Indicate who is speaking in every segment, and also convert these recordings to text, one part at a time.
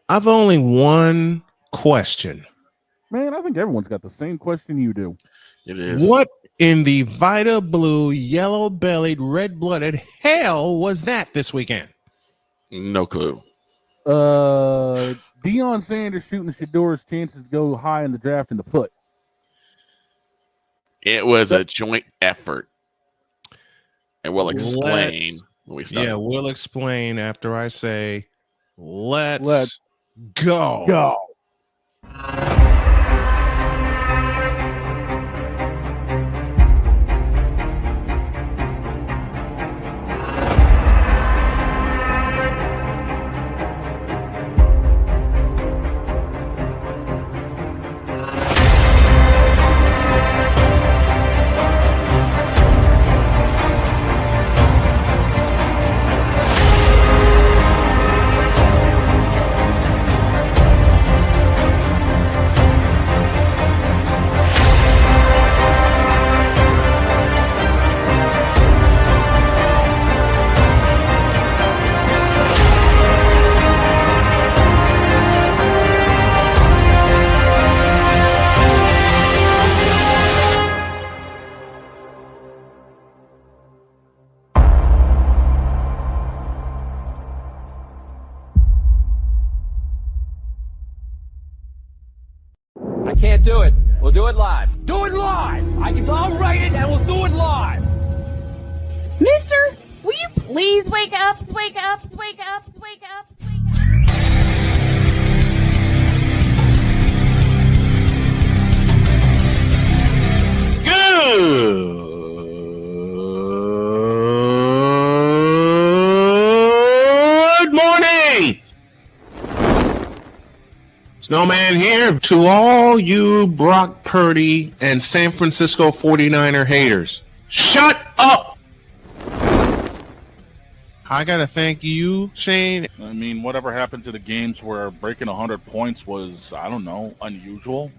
Speaker 1: I've only one question.
Speaker 2: Man, I think everyone's got the same question you do.
Speaker 3: It is.
Speaker 1: What in the Vita Blue, yellow-bellied, red-blooded hell was that this weekend?
Speaker 3: No clue.
Speaker 2: Deion Sanders shooting Shedur's chances to go high in the draft in the foot.
Speaker 3: It was a joint effort. And we'll explain when we start.
Speaker 1: Yeah, we'll explain after I say, let's go.
Speaker 4: Can't do it. We'll do it live. Do it live. I'll write it and we'll do it live.
Speaker 5: Mister, will you please wake up, wake up, wake up, wake up, wake up.
Speaker 1: Good morning. Snowman here to all you Brock Purdy and San Francisco 49er haters. Shut up! I gotta thank you, Shane.
Speaker 6: I mean, whatever happened to the games where breaking 100 points was, I don't know, unusual?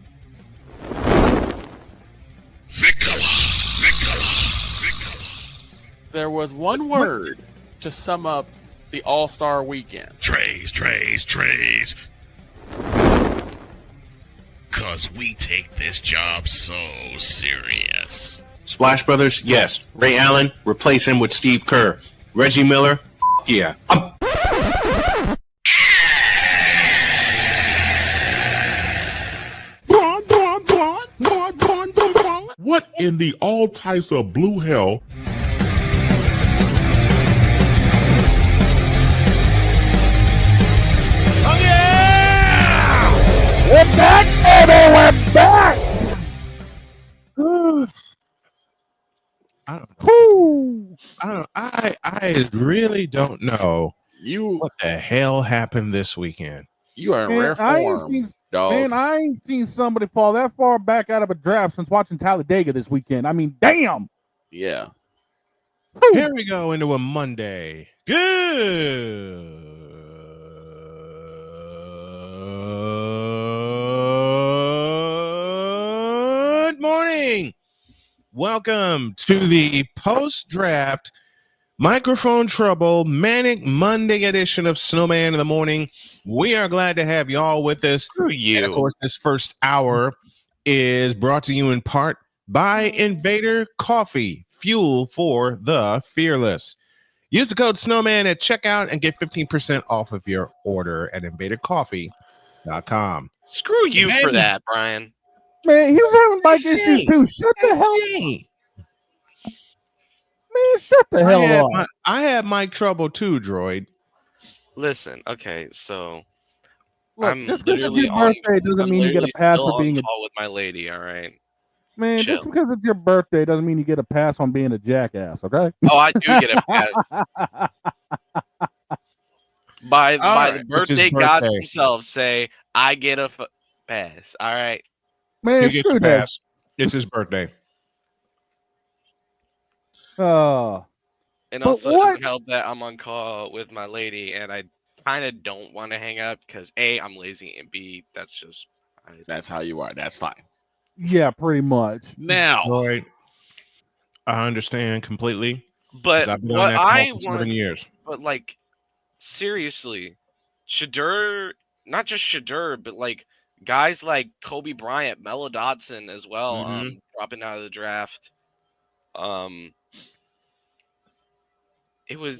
Speaker 3: There was one word to sum up the All-Star weekend.
Speaker 7: Trays. Cause we take this job so serious.
Speaker 1: Splash Brothers, yes. Ray Allen, replace him with Steve Kerr. Reggie Miller, yeah.
Speaker 8: What in the all types of blue hell?
Speaker 1: Oh yeah!
Speaker 2: We're back, baby! We're back!
Speaker 1: I really don't know what the hell happened this weekend.
Speaker 3: You are in rare form, dog.
Speaker 2: Man, I ain't seen somebody fall that far back out of a draft since watching Talladega this weekend. I mean, damn.
Speaker 3: Yeah.
Speaker 1: Here we go into a Monday. Good morning. Welcome to the post-draft microphone trouble manic Monday edition of Snowman in the Morning. We are glad to have y'all with us.
Speaker 3: Screw you.
Speaker 1: And of course, this first hour is brought to you in part by Invader Coffee, fuel for the fearless. Use the code Snowman at checkout and get 15% off of your order at invadercoffee.com.
Speaker 9: Screw you for that, Brian.
Speaker 2: Man, he was having mic issues too. Shut the hell up. Man, shut the hell up.
Speaker 1: I had mic trouble too, Droid.
Speaker 9: Listen, okay, so
Speaker 2: look,
Speaker 9: I'm
Speaker 2: just because it's your birthday doesn't mean you get a pass for being a
Speaker 9: call with my lady, all right?
Speaker 2: Man, just because it's your birthday doesn't mean you get a pass on being a jackass, okay?
Speaker 9: Oh, I do get a pass. by the birthday gods themselves say, I get a pass, all right?
Speaker 2: Man, screw that.
Speaker 1: It's his birthday.
Speaker 9: And also, it doesn't help that I'm on call with my lady, and I kind of don't want to hang up because A, I'm lazy, and B,
Speaker 3: that's how you are. That's fine.
Speaker 2: Yeah, pretty much.
Speaker 9: Now,
Speaker 1: Droid, I understand completely.
Speaker 9: But
Speaker 1: I've been on that call for 7 years.
Speaker 9: But like, seriously, Shedur not just Shedur, but like guys like Kobe Bryant, Melo Dotson as well, dropping out of the draft. It was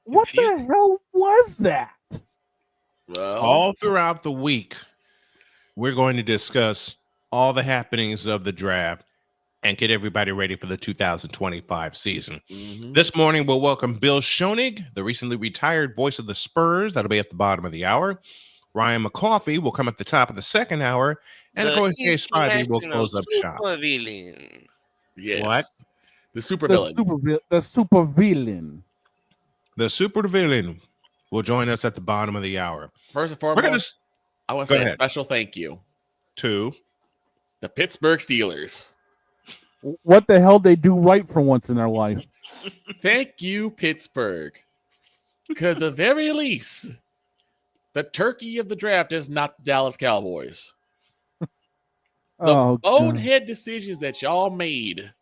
Speaker 2: What the hell was that?
Speaker 3: Well,
Speaker 1: All throughout the week, we're going to discuss all the happenings of the draft and get everybody ready for the 2025 season. This morning, we'll welcome Bill Schoenig, the recently retired voice of the Spurs. That'll be at the bottom of the hour. Ryan McCawfee will come at the top of the second hour. And of course, Jay Spivey will close up shop.
Speaker 3: Yes.
Speaker 1: What?
Speaker 3: The supervillain.
Speaker 2: The supervillain.
Speaker 1: The supervillain will join us at the bottom of the hour.
Speaker 3: First and foremost, I want to say a special thank you
Speaker 1: to
Speaker 3: the Pittsburgh Steelers.
Speaker 2: What the hell they do right for once in their life?
Speaker 3: Thank you, Pittsburgh. Because at the very least, the turkey of the draft is not the Dallas Cowboys. The bonehead decisions that y'all made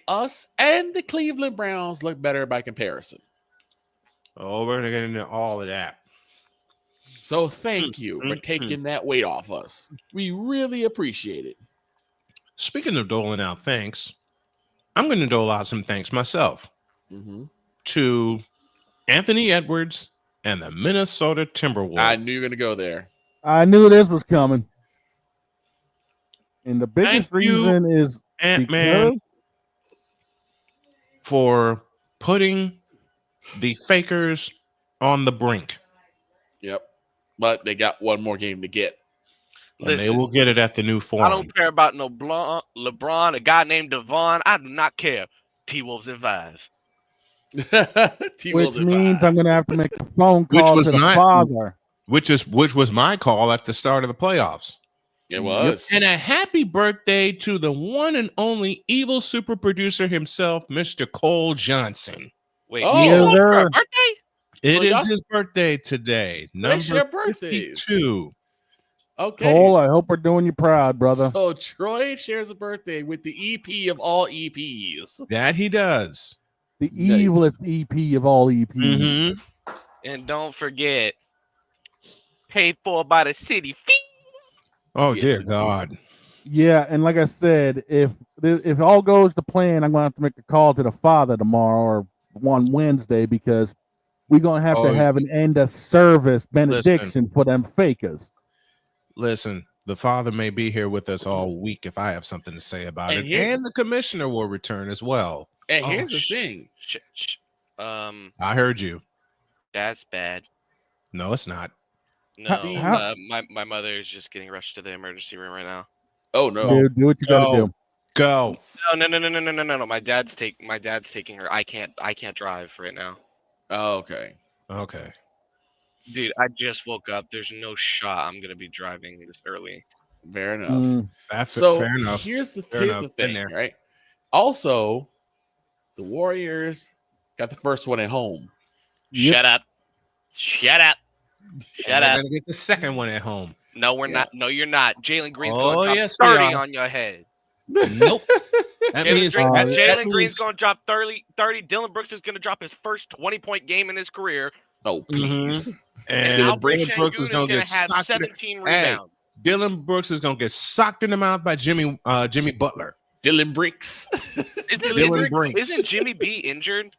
Speaker 3: us and the Cleveland Browns look better by comparison.
Speaker 1: Oh, we're going to get into all of that.
Speaker 3: So thank you for taking that weight off us. We really appreciate it.
Speaker 1: Speaking of doling out thanks, I'm going to dole out some thanks myself to Anthony Edwards and the Minnesota Timberwolves.
Speaker 3: I knew you were going to go there.
Speaker 2: I knew this was coming. And the biggest reason is
Speaker 1: Ant-Man for putting the Fakers on the brink.
Speaker 3: Yep. But they got one more game to get.
Speaker 1: And they will get it at the new Forum.
Speaker 9: I don't care about no LeBron, a guy named Devon. I do not care. T-Wolves in 5.
Speaker 2: Which means I'm going to have to make a phone call to the father.
Speaker 1: Which was my call at the start of the playoffs.
Speaker 3: It was.
Speaker 1: And a happy birthday to the one and only evil super producer himself, Mr. Cole Johnson.
Speaker 9: Wait,
Speaker 2: his
Speaker 9: birthday?
Speaker 1: It is his birthday today. Number 52.
Speaker 3: Okay.
Speaker 2: Cole, I hope we're doing you proud, brother.
Speaker 3: So Troy shares a birthday with the EP of all EPs.
Speaker 1: That he does.
Speaker 2: The evilest EP of all EPs.
Speaker 9: And don't forget, paid for by the city fee.
Speaker 1: Oh, dear God.
Speaker 2: Yeah, and like I said, if all goes to plan, I'm going to have to make a call to the father tomorrow or on Wednesday because we're going to have to have an end of service benediction for them fakers.
Speaker 1: Listen, the father may be here with us all week if I have something to say about it. And the commissioner will return as well.
Speaker 3: And here's the thing.
Speaker 1: I heard you.
Speaker 9: That's bad.
Speaker 1: No, it's not.
Speaker 9: No, my mother is just getting rushed to the emergency room right now.
Speaker 3: Oh no!
Speaker 2: Dude, do what you gotta do.
Speaker 1: Go.
Speaker 9: No. My dad's taking her. I can't drive right now.
Speaker 3: Oh, okay.
Speaker 1: Okay.
Speaker 9: Dude, I just woke up. There's no shot I'm gonna be driving this early.
Speaker 3: Fair enough.
Speaker 1: That's
Speaker 3: fair
Speaker 1: enough.
Speaker 3: Here's the thing, right? Also, the Warriors got the first one at home.
Speaker 9: Shut up. Shut up.
Speaker 1: Shut up. We're gonna get the second one at home.
Speaker 9: No, we're not. No, you're not. Jalen Green's going to drop 30 on your head.
Speaker 1: Nope.
Speaker 9: Jalen Green's going to drop 30. Dylan Brooks is going to drop his first 20-point game in his career.
Speaker 3: Oh, please.
Speaker 1: And
Speaker 9: Dylan
Speaker 1: Brooks is
Speaker 9: going to have 17 rebounds.
Speaker 1: Dylan Brooks is going to get socked in the mouth by Jimmy Butler.
Speaker 3: Dylan Bricks.
Speaker 9: Isn't Jimmy B injured?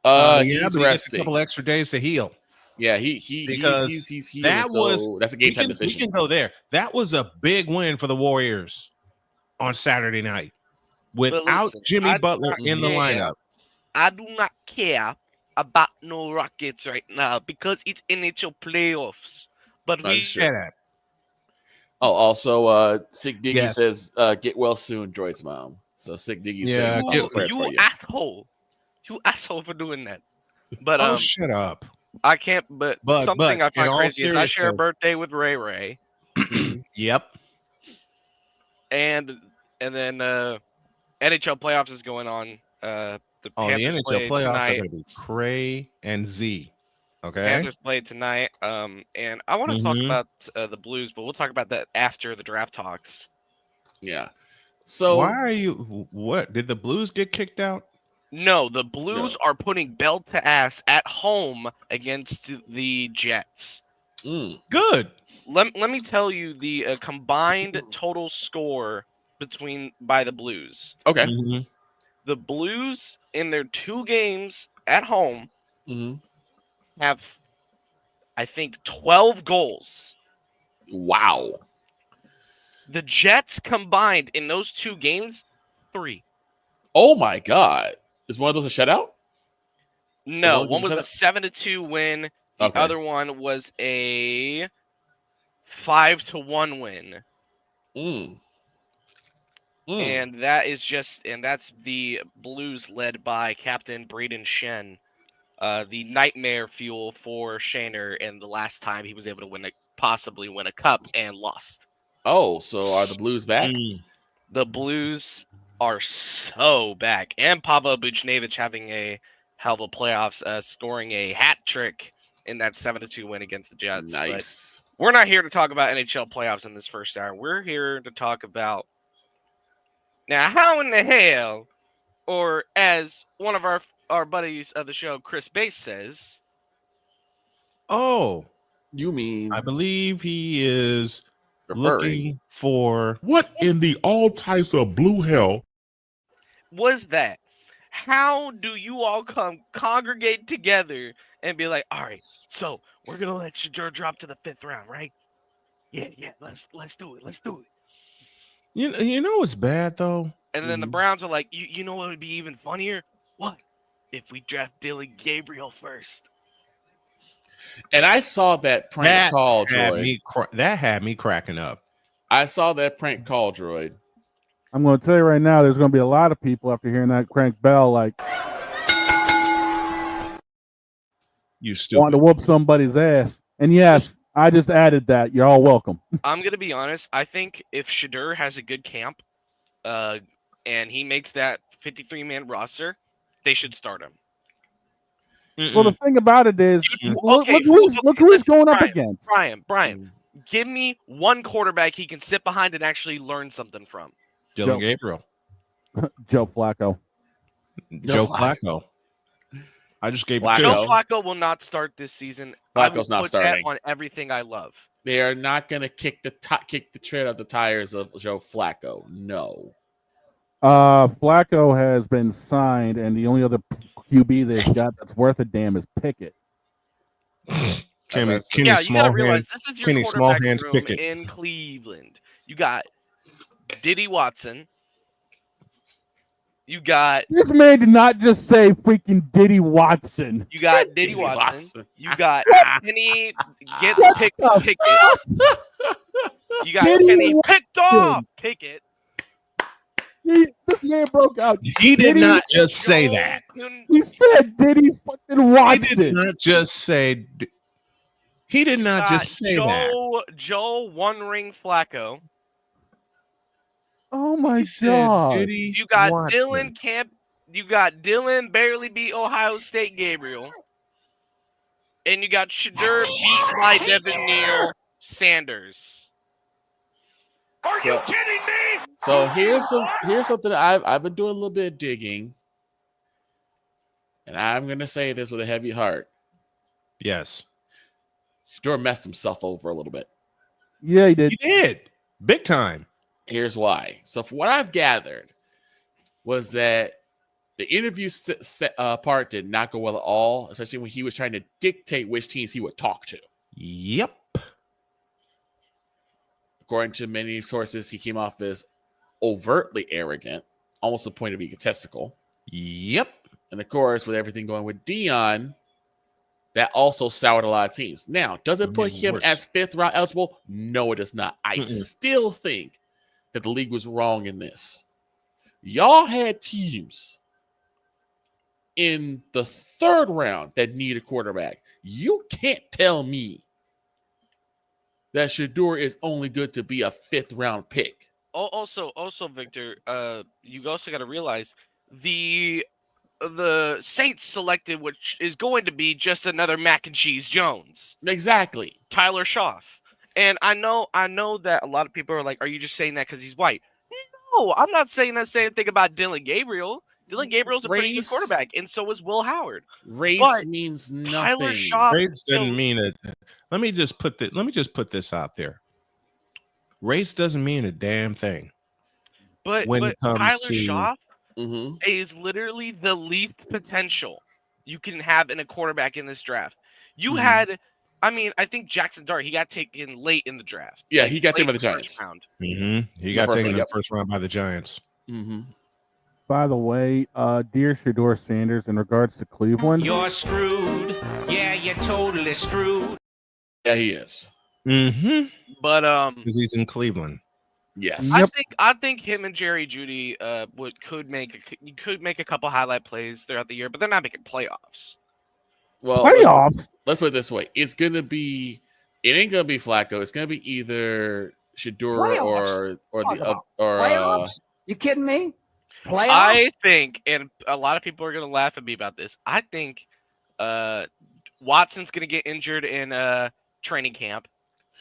Speaker 1: He's resting. A couple extra days to heal.
Speaker 3: Yeah, he's that's a game time decision.
Speaker 1: We can go there. That was a big win for the Warriors on Saturday night without Jimmy Butler in the lineup.
Speaker 9: I do not care about no Rockets right now because it's NHL playoffs. But we
Speaker 1: shut up.
Speaker 3: Oh, also, Sick Diggy says, "Get well soon, Joy's mom." So Sick Diggy said,
Speaker 9: "You asshole, you asshole for doing that." But
Speaker 1: shut up.
Speaker 9: I can't. But something I find crazy is I share a birthday with Ray Ray.
Speaker 1: Yep.
Speaker 9: And then NHL playoffs is going on. The
Speaker 1: NHL playoffs are going to be Cray and Z. Okay.
Speaker 9: Panthers played tonight. And I want to talk about the Blues, but we'll talk about that after the draft talks.
Speaker 3: Yeah. So
Speaker 1: why are you? What did the Blues get kicked out?
Speaker 9: No, the Blues are putting belt to ass at home against the Jets.
Speaker 1: Good.
Speaker 9: Let me tell you the combined total score by the Blues.
Speaker 3: Okay.
Speaker 1: Mhm.
Speaker 9: The Blues in their 2 games at home have, I think, 12 goals.
Speaker 3: Wow.
Speaker 9: The Jets combined in those 2 games, 3.
Speaker 3: Oh my God. Is one of those a shutout?
Speaker 9: No,
Speaker 3: One
Speaker 9: one
Speaker 3: was a
Speaker 9: was a 7-2 win. The
Speaker 3: Okay.
Speaker 9: other one was a 5-1 win. And that's the Blues led by Captain Braden Shen, the nightmare fuel for Shaner, and the last time he was able to possibly win a cup and lost.
Speaker 3: Oh, so are the Blues back?
Speaker 9: The Blues are so back, and Pavel Buchnevich having a hell of a playoffs, scoring a hat trick in that 7-2 win against the Jets.
Speaker 3: Nice.
Speaker 9: But we're not here to talk about NHL playoffs in this first hour. We're here to talk about now how in the hell, or as one of our buddies of the show, Chris Bass, says.
Speaker 1: Oh,
Speaker 3: you mean?
Speaker 1: I believe he is looking for
Speaker 8: what in the all types of blue hell
Speaker 9: was that? How do you all congregate together and be like, all right, so we're gonna let Shedur drop to the 5th round, right? Yeah, let's do it. Let's do it.
Speaker 1: You know what's bad though?
Speaker 9: And then the Browns are like, you know what would be even funnier? What if we draft Dylan Gabriel first?
Speaker 3: And I saw that prank call
Speaker 1: had
Speaker 3: droid.
Speaker 1: That had me cracking up.
Speaker 3: I saw that prank call droid.
Speaker 2: I'm going to tell you right now, there's going to be a lot of people after hearing that crank bell, like,
Speaker 1: you stupid.
Speaker 2: wanting to whoop somebody's ass. And yes, I just added that. You're all welcome.
Speaker 9: I'm going to be honest. I think if Shedur has a good camp and he makes that 53-man roster, they should start him.
Speaker 2: Well, the thing about it is, look who he's going up against.
Speaker 9: Brian, give me one quarterback he can sit behind and actually learn something from.
Speaker 1: Dylan Gabriel.
Speaker 2: Joe Flacco.
Speaker 1: Joe Flacco. I just gave
Speaker 9: Joe Flacco will not start this season.
Speaker 3: Flacco's not starting.
Speaker 9: That on everything I love.
Speaker 3: They are not going to kick the tread of the tires of Joe Flacco. No.
Speaker 2: Flacco has been signed, and the only other QB they've got that's worth a damn is Pickett.
Speaker 1: Kenny
Speaker 9: you gotta realize this is your
Speaker 1: Kenny
Speaker 9: quarterback room in Cleveland. You got Diddy Watson. You got
Speaker 2: this man did not just say freaking Diddy Watson.
Speaker 9: You got Diddy Watson. You got Kenny gets picked. Pickett. You got Kenny picked off Pickett.
Speaker 2: This man broke out.
Speaker 1: He did not just say that.
Speaker 2: He said Diddy fucking Watson.
Speaker 1: He did not just say. He did not just say that.
Speaker 9: Joe One Ring Flacco.
Speaker 2: Oh my God!
Speaker 9: You got Watson. You got Dylan barely beat Ohio State Gabriel, and you got Shedur beat by Devin Neal Sanders.
Speaker 3: Are you kidding me? So here's something I've been doing a little bit of digging, and I'm gonna say this with a heavy heart.
Speaker 1: Yes,
Speaker 3: Shedur messed himself over a little bit.
Speaker 2: Yeah, he did.
Speaker 1: He did big time.
Speaker 3: Here's why. So, from what I've gathered, was that the interview part did not go well at all, especially when he was trying to dictate which teams he would talk to.
Speaker 1: Yep.
Speaker 3: According to many sources, he came off as overtly arrogant, almost to the point of egotistical.
Speaker 1: Yep.
Speaker 3: And of course, with everything going with Dion, that also soured a lot of teams. Now, does it put him as 5th round eligible? No, it does not. I still think that the league was wrong in this. Y'all had teams in the 3rd round that need a quarterback. You can't tell me that Shedur is only good to be a 5th round pick.
Speaker 9: Also, Victor, you also got to realize the Saints selected, which is going to be just another Mac and Cheese Jones.
Speaker 3: Exactly.
Speaker 9: Tyler Schaff. And I know that a lot of people are like, are you just saying that because he's white? No, I'm not saying that same thing about Dylan Gabriel. Dylan Gabriel's a pretty good quarterback, and so is Will Howard.
Speaker 3: Race means nothing.
Speaker 9: Tyler Schaaf
Speaker 1: Race doesn't mean it. Let me just put this out there. Race doesn't mean a damn thing.
Speaker 9: But
Speaker 1: it comes
Speaker 9: Tyler
Speaker 1: to
Speaker 9: Schaaf is literally the least potential you can have in a quarterback in this draft. You had, I mean, I think Jackson Dart, he got taken late in the draft.
Speaker 3: Yeah, he got taken by the Giants.
Speaker 1: He got taken in the first round by the Giants.
Speaker 2: By the way, dear Shedur Sanders, in regards to Cleveland,
Speaker 10: you're screwed. Yeah, you're totally screwed.
Speaker 3: Yeah, he is.
Speaker 9: But
Speaker 1: because he's in Cleveland.
Speaker 3: Yes,
Speaker 9: I think him and Jerry Jeudy could make a couple highlight plays throughout the year, but they're not making playoffs.
Speaker 3: Well,
Speaker 2: playoffs.
Speaker 3: Let's put it this way: it ain't gonna be Flacco. It's gonna be either Shedur or
Speaker 4: You kidding me? Playoffs?
Speaker 9: I think, and a lot of people are gonna laugh at me about this. I think Watson's gonna get injured in training camp.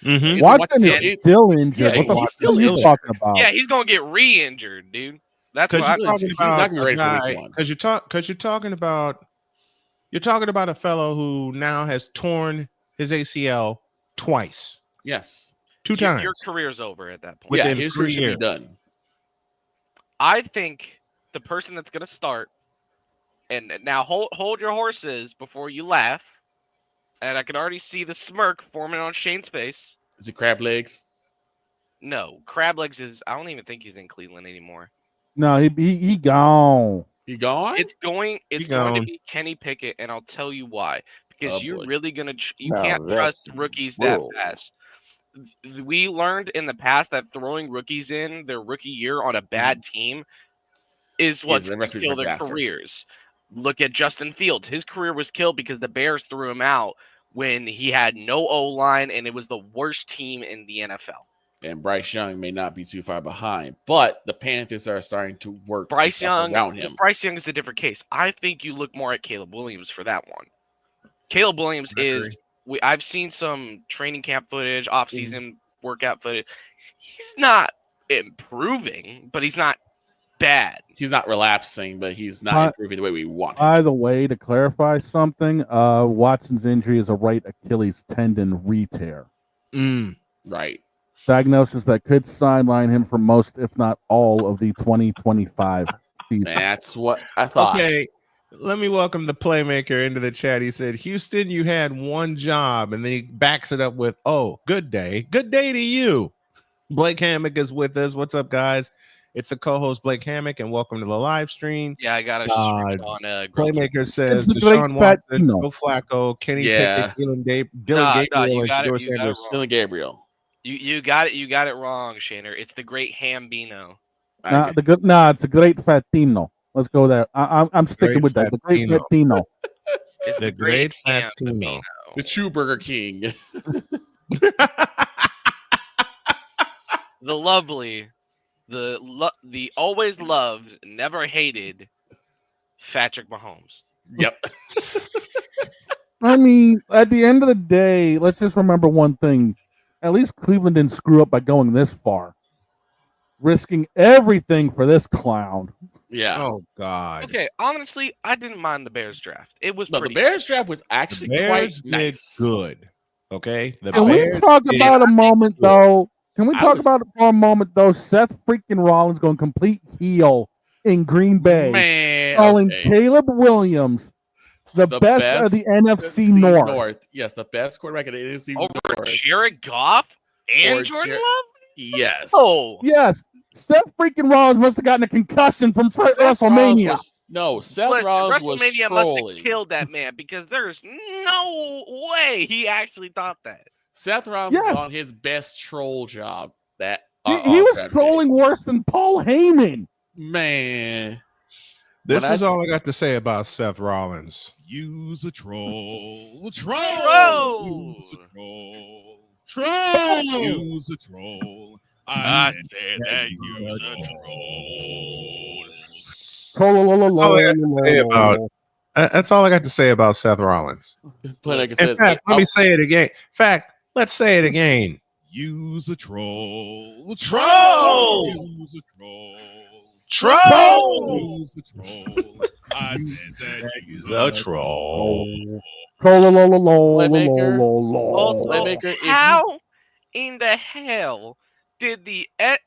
Speaker 2: Watson is still injured.
Speaker 3: Yeah,
Speaker 2: what the hell are you talking about?
Speaker 9: Yeah, he's gonna get re-injured, dude. That's what I'm talking
Speaker 3: about. He's not gonna be ready for week 1.
Speaker 1: Because you're talking about a fellow who now has torn his ACL twice.
Speaker 3: Yes,
Speaker 1: 2 times.
Speaker 9: Your career's over at that point.
Speaker 3: Yeah, his career should be done.
Speaker 9: I think the person that's gonna start, and now hold your horses before you laugh. And I can already see the smirk forming on Shane's face.
Speaker 3: Is it Crab Legs?
Speaker 9: No, Crab Legs is. I don't even think he's in Cleveland anymore.
Speaker 2: No, he gone.
Speaker 3: He gone?
Speaker 9: It's going to be Kenny Pickett, and I'll tell you why. Because you're really gonna. You can't trust rookies that fast. We learned in the past that throwing rookies in their rookie year on a bad team is what's going to kill their careers. Look at Justin Fields. His career was killed because the Bears threw him out when he had no O-line, and it was the worst team in the NFL.
Speaker 3: And Bryce Young may not be too far behind, but the Panthers are starting to work around him.
Speaker 9: Bryce Young is a different case. I think you look more at Caleb Williams for that one. Caleb Williams I've seen some training camp footage, off-season workout footage. He's not improving, but he's not bad.
Speaker 3: He's not relapsing, but he's not improving the way we want him.
Speaker 2: By the way, to clarify something, Watson's injury is a right Achilles tendon re-tear.
Speaker 3: Right.
Speaker 2: Diagnosis that could sideline him for most, if not all, of the 2025 season.
Speaker 3: That's what I thought.
Speaker 1: Okay, let me welcome the playmaker into the chat. He said, Houston, you had one job, and then he backs it up with, oh, good day. Good day to you. Blake Hammock is with us. What's up, guys? It's the co-host Blake Hammock, and welcome to the live stream.
Speaker 9: Yeah, I got a stream on
Speaker 1: Playmaker says
Speaker 2: Deshaun
Speaker 1: Watson, Joe Flacco, Kenny Pickett, Dylan Gabriel, and Shedur Sanders.
Speaker 3: Dylan Gabriel.
Speaker 9: You got it wrong, Shaner. It's the great Hambino.
Speaker 2: It's the great Fatino. Let's go there. I'm sticking with that. The great Fatino.
Speaker 9: It's the great Fatino.
Speaker 3: The true Burger King.
Speaker 9: The lovely, the always loved, never hated Patrick Mahomes.
Speaker 3: Yep.
Speaker 2: I mean, at the end of the day, let's just remember one thing. At least Cleveland didn't screw up by going this far, risking everything for this clown.
Speaker 3: Yeah.
Speaker 1: Oh God.
Speaker 9: Okay. Honestly, I didn't mind the Bears draft. It was
Speaker 3: the Bears draft was actually quite nice.
Speaker 1: Good. Okay.
Speaker 2: Can we talk about a moment though? Can we talk about it for a moment though? Seth freaking Rollins going complete heel in Green Bay, calling Caleb Williams the best of the NFC North.
Speaker 3: Yes, the best quarterback in the NFC
Speaker 9: North.
Speaker 3: Over
Speaker 9: Jared Goff and Jordan Love?
Speaker 3: Yes.
Speaker 9: Oh.
Speaker 2: Yes. Seth freaking Rollins must have gotten a concussion from WrestleMania.
Speaker 3: Seth Rollins was
Speaker 9: WrestleMania must have killed that man because there's no way he actually thought that.
Speaker 3: Seth Rollins was on his best troll job.
Speaker 2: He was trolling worse than Paul Heyman.
Speaker 3: Man.
Speaker 1: This is all I got to say about Seth Rollins.
Speaker 8: Use a troll.
Speaker 9: Troll.
Speaker 8: Use a troll. Troll. Use a troll.
Speaker 6: I said that use a troll.
Speaker 1: That's all I got to say about Seth Rollins. In fact, let me say it again. Let's say it again.
Speaker 8: Use a troll.
Speaker 9: Troll.
Speaker 8: Use a troll.
Speaker 1: Troll.
Speaker 8: He's the troll. I said that he's
Speaker 1: The troll.
Speaker 3: Playmaker,
Speaker 9: How in the hell did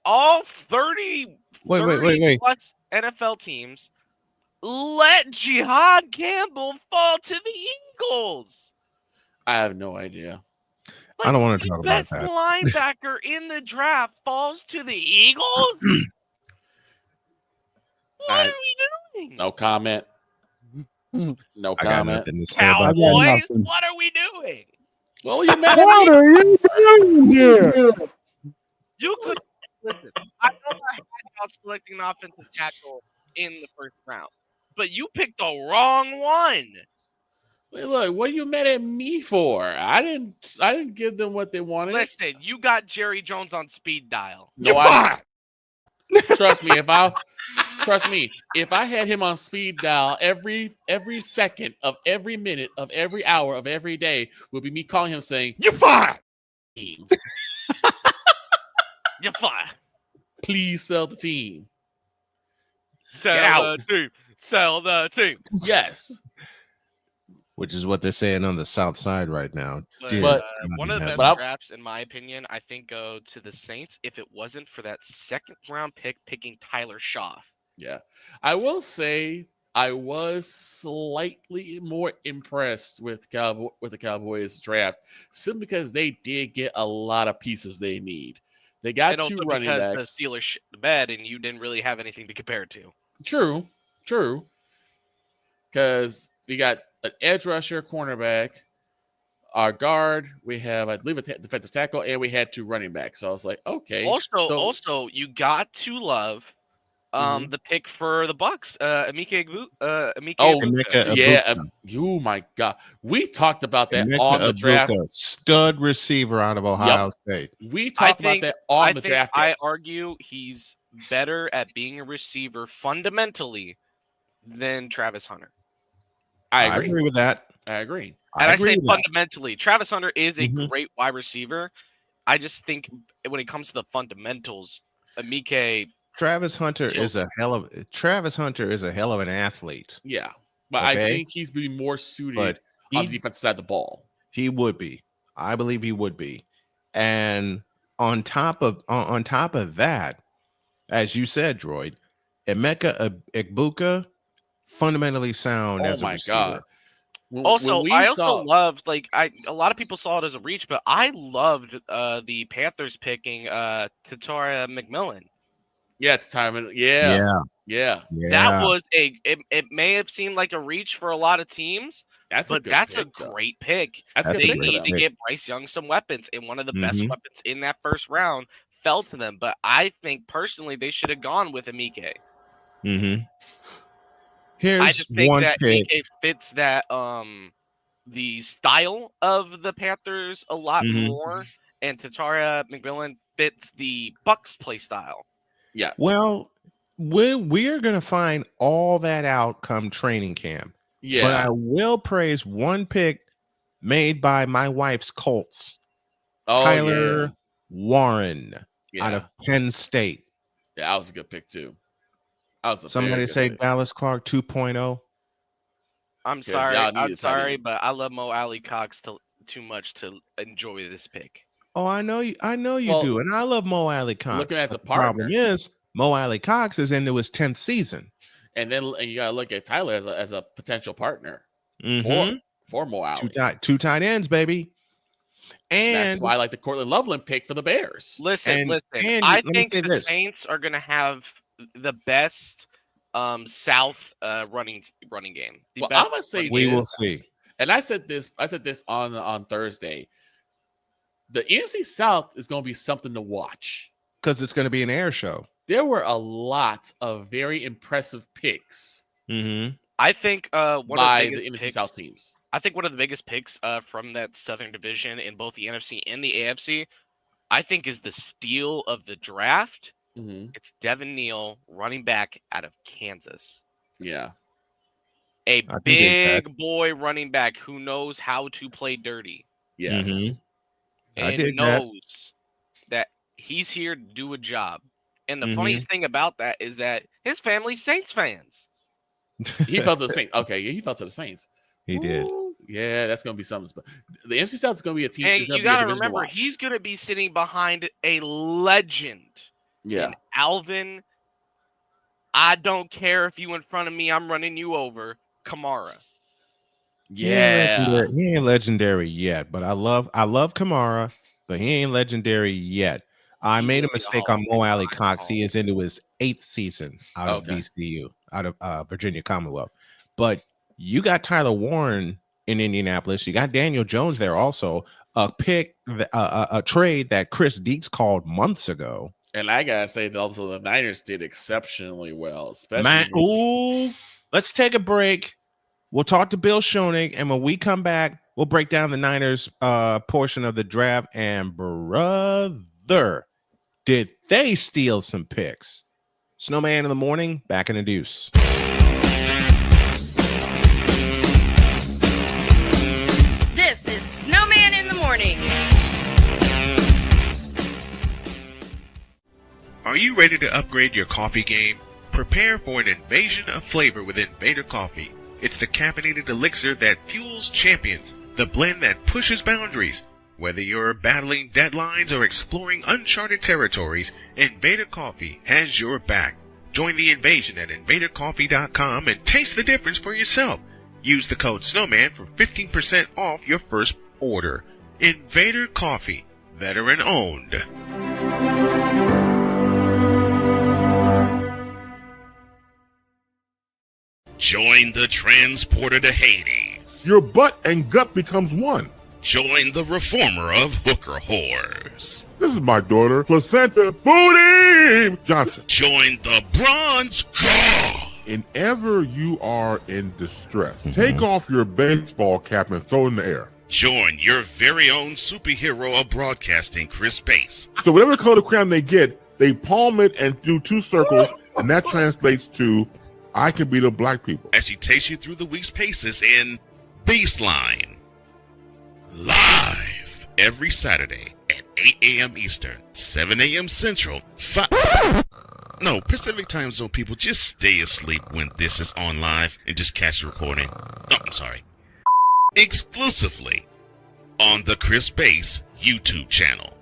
Speaker 9: all 30
Speaker 1: Wait.
Speaker 9: plus NFL teams let Jihad Campbell fall to the Eagles?
Speaker 3: I have no idea.
Speaker 1: I don't want to talk about
Speaker 9: Best
Speaker 1: that.
Speaker 9: linebacker in the draft falls to the Eagles? What are we doing?
Speaker 3: No comment. No
Speaker 1: I got
Speaker 3: comment.
Speaker 1: nothing to say about that.
Speaker 9: Cowboys, what are we doing?
Speaker 3: Well, you mad
Speaker 2: What are you doing here?
Speaker 9: You could listen. I know I had y'all selecting an offensive tackle in the first round, but you picked the wrong one.
Speaker 3: Wait, look, what are you mad at me for? I didn't give them what they wanted.
Speaker 9: Listen, you got Jerry Jones on speed dial.
Speaker 3: No, trust me. If I had him on speed dial every second of every minute of every hour of every day, would be me calling him saying, "You're fired."
Speaker 9: You're fired.
Speaker 3: Please sell the team.
Speaker 9: Sell the team. Sell the team.
Speaker 3: Yes.
Speaker 1: Which is what they're saying on the South Side right now.
Speaker 3: But
Speaker 9: one of the best drafts, in my opinion, I think go to the Saints if it wasn't for that second round pick picking Tyler Schaff.
Speaker 3: Yeah. I will say I was slightly more impressed with the Cowboys draft simply because they did get a lot of pieces they need. They got two running backs.
Speaker 9: Because the Steelers shit the bed and you didn't really have anything to compare it to.
Speaker 3: True. Because we got an edge rusher, cornerback, our guard. We have, I believe, a defensive tackle, and we had two running backs. So I was like, okay.
Speaker 9: Also, you got to love the pick for the Bucks, Emeka Egbuka.
Speaker 3: Yeah. Oh my God, we talked about that on the draft.
Speaker 1: Stud receiver out of Ohio State.
Speaker 3: We talked about that on the draft.
Speaker 9: I argue he's better at being a receiver fundamentally than Travis Hunter.
Speaker 3: I agree
Speaker 1: with that.
Speaker 3: I agree.
Speaker 9: And I say fundamentally, Travis Hunter is a great wide receiver. I just think when it comes to the fundamentals,
Speaker 1: Travis Hunter is a hell of an athlete.
Speaker 3: Yeah, but I think he's be more suited on the defensive side of the ball.
Speaker 1: He would be. I believe he would be. And on top of that, as you said, Droid, Emeka Egbuka, fundamentally sound as a receiver.
Speaker 9: God. I also loved, a lot of people saw it as a reach, but I loved the Panthers picking Tatara McMillan.
Speaker 3: Yeah, it's time. Yeah.
Speaker 9: That was it may have seemed like a reach for a lot of teams, but that's a great pick. They need to get Bryce Young some weapons, and one of the best weapons in that first round fell to them. But I think personally they should have gone with Emeka.
Speaker 1: I
Speaker 9: just think
Speaker 1: one
Speaker 9: that
Speaker 1: pick.
Speaker 9: Emeka fits that the style of the Panthers a lot more, and Tatara McMillan fits the Bucks play style.
Speaker 3: Yeah.
Speaker 1: Well, we're going to find all that out come training camp.
Speaker 3: Yeah.
Speaker 1: But I will praise one pick made by my wife's Colts. Tyler Warren out of Penn State.
Speaker 3: Yeah, that was a good pick too.
Speaker 1: Somebody say Dallas Clark 2.0.
Speaker 9: I'm sorry, but I love Mo Alley Cox too much to enjoy this pick.
Speaker 1: Oh, I know you do, and I love Mo Alley Cox.
Speaker 3: Looking as a partner,
Speaker 1: problem is Mo Alley Cox is into his 10th season,
Speaker 3: and you gotta look at Tyler as a potential partner for Mo Alley.
Speaker 1: Two tight ends, baby, and
Speaker 3: that's why I like the Cortland Loveland pick for the Bears.
Speaker 9: Listen. I think the Saints are gonna have the best South running game.
Speaker 3: I'm gonna say
Speaker 1: we will see.
Speaker 3: And I said this on Thursday. The NFC South is going to be something to watch
Speaker 1: because it's going to be an air show.
Speaker 3: There were a lot of very impressive picks.
Speaker 9: I think one
Speaker 3: by
Speaker 9: of
Speaker 3: the NFC
Speaker 9: picks,
Speaker 3: South teams.
Speaker 9: I think one of the biggest picks from that Southern Division in both the NFC and the AFC, I think, is the steal of the draft. It's Devin Neal, running back out of Kansas.
Speaker 3: Yeah.
Speaker 9: A big boy running back who knows how to play dirty.
Speaker 3: Yes.
Speaker 9: And knows that he's here to do a job. And the funniest thing about that is that his family's Saints fans.
Speaker 3: He felt to the Saints. Okay, yeah, he felt to the Saints.
Speaker 1: He did.
Speaker 3: Yeah, that's going to be something. The NFC South is going to be a team.
Speaker 9: And you got to remember, he's going to be sitting behind a legend.
Speaker 3: Yeah.
Speaker 9: And Alvin, I don't care if you in front of me, I'm running you over. Kamara.
Speaker 3: Yeah.
Speaker 1: He ain't legendary yet, but I love Kamara, but he ain't legendary yet. I made a mistake on Mo Alley Cox. He is into his 8th season out of VCU, out of Virginia Commonwealth. But you got Tyler Warren in Indianapolis. You got Daniel Jones there also. A trade that Chris Deeks called months ago.
Speaker 3: And I gotta say, also the Niners did exceptionally well. Especially
Speaker 1: let's take a break. We'll talk to Bill Schoening, and when we come back, we'll break down the Niners portion of the draft. And brother, did they steal some picks? Snowman in the morning, back in the deuce.
Speaker 5: This is Snowman in the morning.
Speaker 11: Are you ready to upgrade your coffee game? Prepare for an invasion of flavor with Invader Coffee. It's the caffeinated elixir that fuels champions, the blend that pushes boundaries. Whether you're battling deadlines or exploring uncharted territories, Invader Coffee has your back. Join the invasion at invadercoffee.com and taste the difference for yourself. Use the code SNOWMAN for 15% off your first order. Invader Coffee, veteran owned.
Speaker 7: Join the transporter to Hades.
Speaker 8: Your butt and gut becomes one.
Speaker 7: Join the reformer of hooker whores.
Speaker 8: This is my daughter, Placenta Booty Johnson.
Speaker 7: Join the bronze god.
Speaker 8: Whenever you are in distress, take off your baseball cap and throw it in the air.
Speaker 7: Join your very own superhero of broadcasting, Chris Bass.
Speaker 8: So whatever color crayon they get, they palm it and do 2 circles, and that translates to I can beat up black people.
Speaker 7: As she takes you through the week's paces in Baseline. Live every Saturday at 8 a.m. Eastern, 7 a.m. Central, Pacific time zone people, just stay asleep when this is on live and just catch the recording. Oh, I'm sorry. Exclusively on the Chris Bass YouTube channel.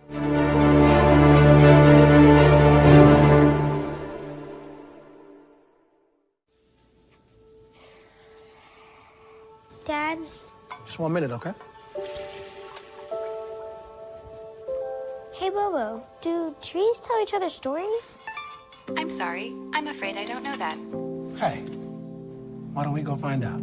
Speaker 12: Dad?
Speaker 13: Just 1 minute, okay?
Speaker 12: Hey, Bobo, do trees tell each other stories?
Speaker 14: I'm sorry. I'm afraid I don't know that.
Speaker 13: Hey, why don't we go find out?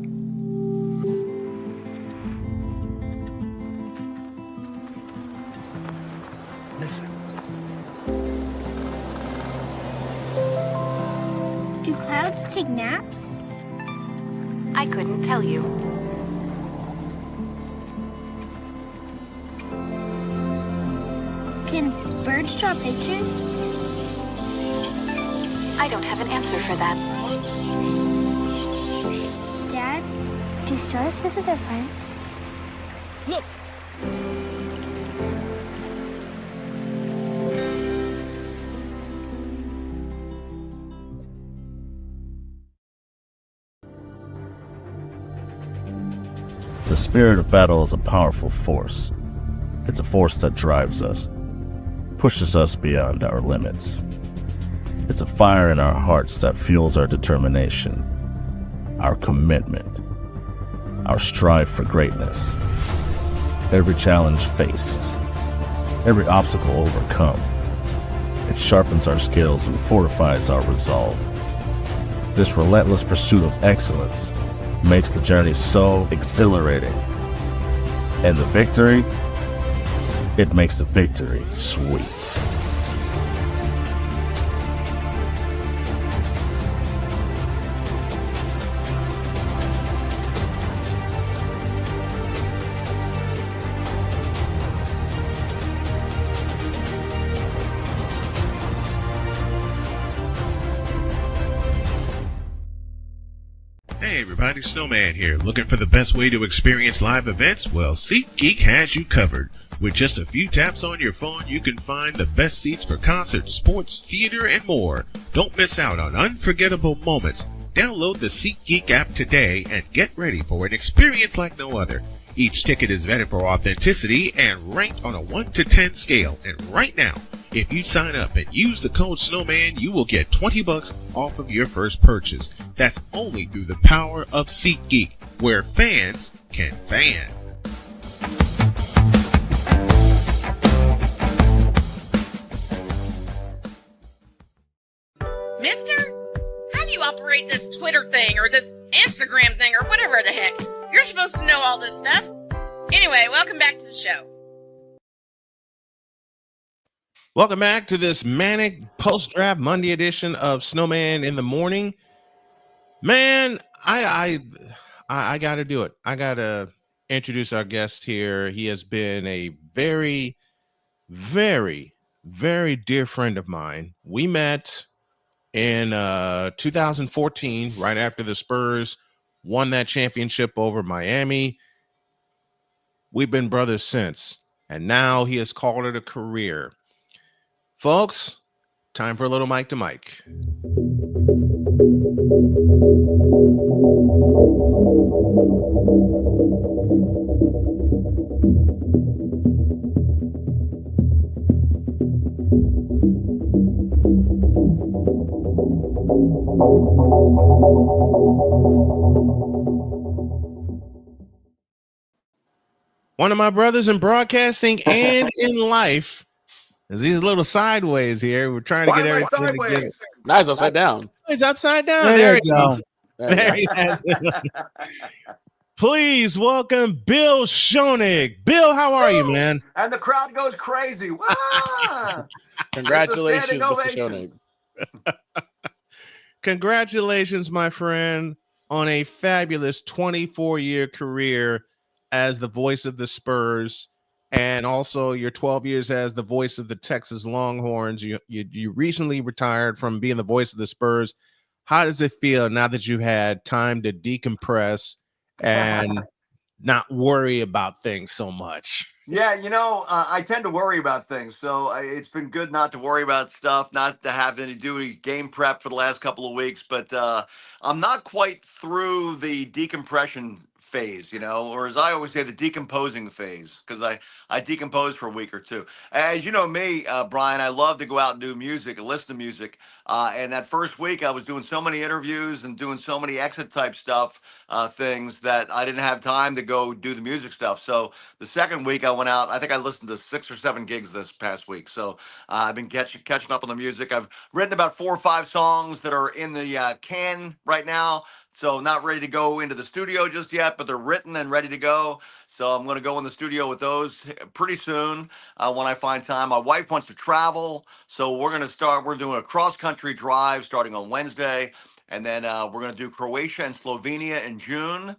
Speaker 13: Listen.
Speaker 12: Do clouds take naps?
Speaker 14: I couldn't tell you.
Speaker 12: Can birds draw pictures?
Speaker 14: I don't have an answer for that.
Speaker 12: Dad, do stars visit their friends?
Speaker 13: Look!
Speaker 15: The spirit of battle is a powerful force. It's a force that drives us, pushes us beyond our limits. It's a fire in our hearts that fuels our determination, our commitment, our strive for greatness. Every challenge faced, every obstacle overcome, it sharpens our skills and fortifies our resolve. This relentless pursuit of excellence makes the journey so exhilarating. And the victory, it makes the victory sweet.
Speaker 11: Hey everybody, Snowman here. Looking for the best way to experience live events? Well, SeatGeek has you covered. With just a few taps on your phone, you can find the best seats for concerts, sports, theater, and more. Don't miss out on unforgettable moments. Download the SeatGeek app today and get ready for an experience like no other. Each ticket is vetted for authenticity and ranked on a 1 to 10 scale. And right now, if you sign up and use the code SNOWMAN, you will get $20 off of your first purchase. That's only through the power of SeatGeek, where fans can fan.
Speaker 5: Mister, how do you operate this Twitter thing or this Instagram thing or whatever the heck? You're supposed to know all this stuff. Anyway, welcome back to the show.
Speaker 1: Welcome back to this manic post-draft Monday edition of Snowman in the Morning. Man, I got to do it. I got to introduce our guest here. He has been a very, very, very dear friend of mine. We met in 2014, right after the Spurs won that championship over Miami. We've been brothers since, and now he has called it a career. Folks, time for a little mic to mic. One of my brothers in broadcasting and in life. He's a little sideways here. We're trying to get everything together.
Speaker 3: Now he's upside down.
Speaker 1: He's upside down. There you go.
Speaker 3: There
Speaker 1: he has it. Please welcome Bill Schoenig. Bill, how are you, man?
Speaker 16: And the crowd goes crazy. Wow!
Speaker 3: Congratulations, Mr. Schoenig.
Speaker 1: Congratulations, my friend, on a fabulous 24-year career as the voice of the Spurs. And also your 12 years as the voice of the Texas Longhorns. You recently retired from being the voice of the Spurs. How does it feel now that you had time to decompress and not worry about things so much?
Speaker 16: Yeah, I tend to worry about things. So it's been good not to worry about stuff, not to have any game prep for the last couple of weeks. But I'm not quite through the decompression phase, or as I always say, the decomposing phase, because I decompose for a week or two. As you know me, Brian, I love to go out and do music and listen to music. And that first week I was doing so many interviews and doing so many exit type stuff, things that I didn't have time to go do the music stuff. So the second week I went out, I think I listened to 6 or 7 gigs this past week. So I've been catching up on the music. I've written about 4 or 5 songs that are in the can right now. So not ready to go into the studio just yet, but they're written and ready to go. So I'm going to go in the studio with those pretty soon when I find time. My wife wants to travel, so we're doing a cross-country drive starting on Wednesday. And then we're going to do Croatia and Slovenia in June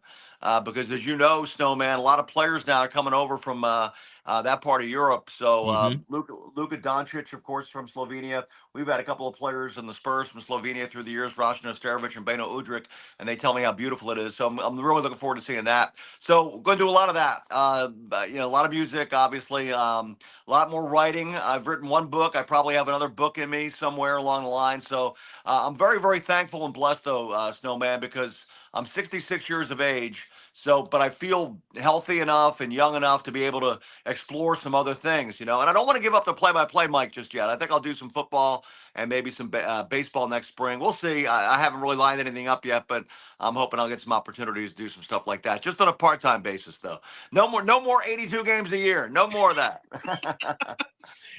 Speaker 16: because, as you know, Snowman, a lot of players now are coming over from that part of Europe. So Luka Doncic, of course, from Slovenia. We've had a couple of players in the Spurs from Slovenia through the years, Rasan Osterovic and Beno Udrih, and they tell me how beautiful it is. So I'm really looking forward to seeing that. So we're going to do a lot of that. A lot of music, obviously, a lot more writing. I've written 1 book. I probably have another book in me somewhere along the line. So I'm very, very thankful and blessed, though, Snowman, because I'm 66 years of age. So, but I feel healthy enough and young enough to be able to explore some other things, and I don't want to give up the play-by-play mic just yet. I think I'll do some football and maybe some baseball next spring. We'll see. I haven't really lined anything up yet, but I'm hoping I'll get some opportunities to do some stuff like that, just on a part-time basis, though. No more 82 games a year. No more of that.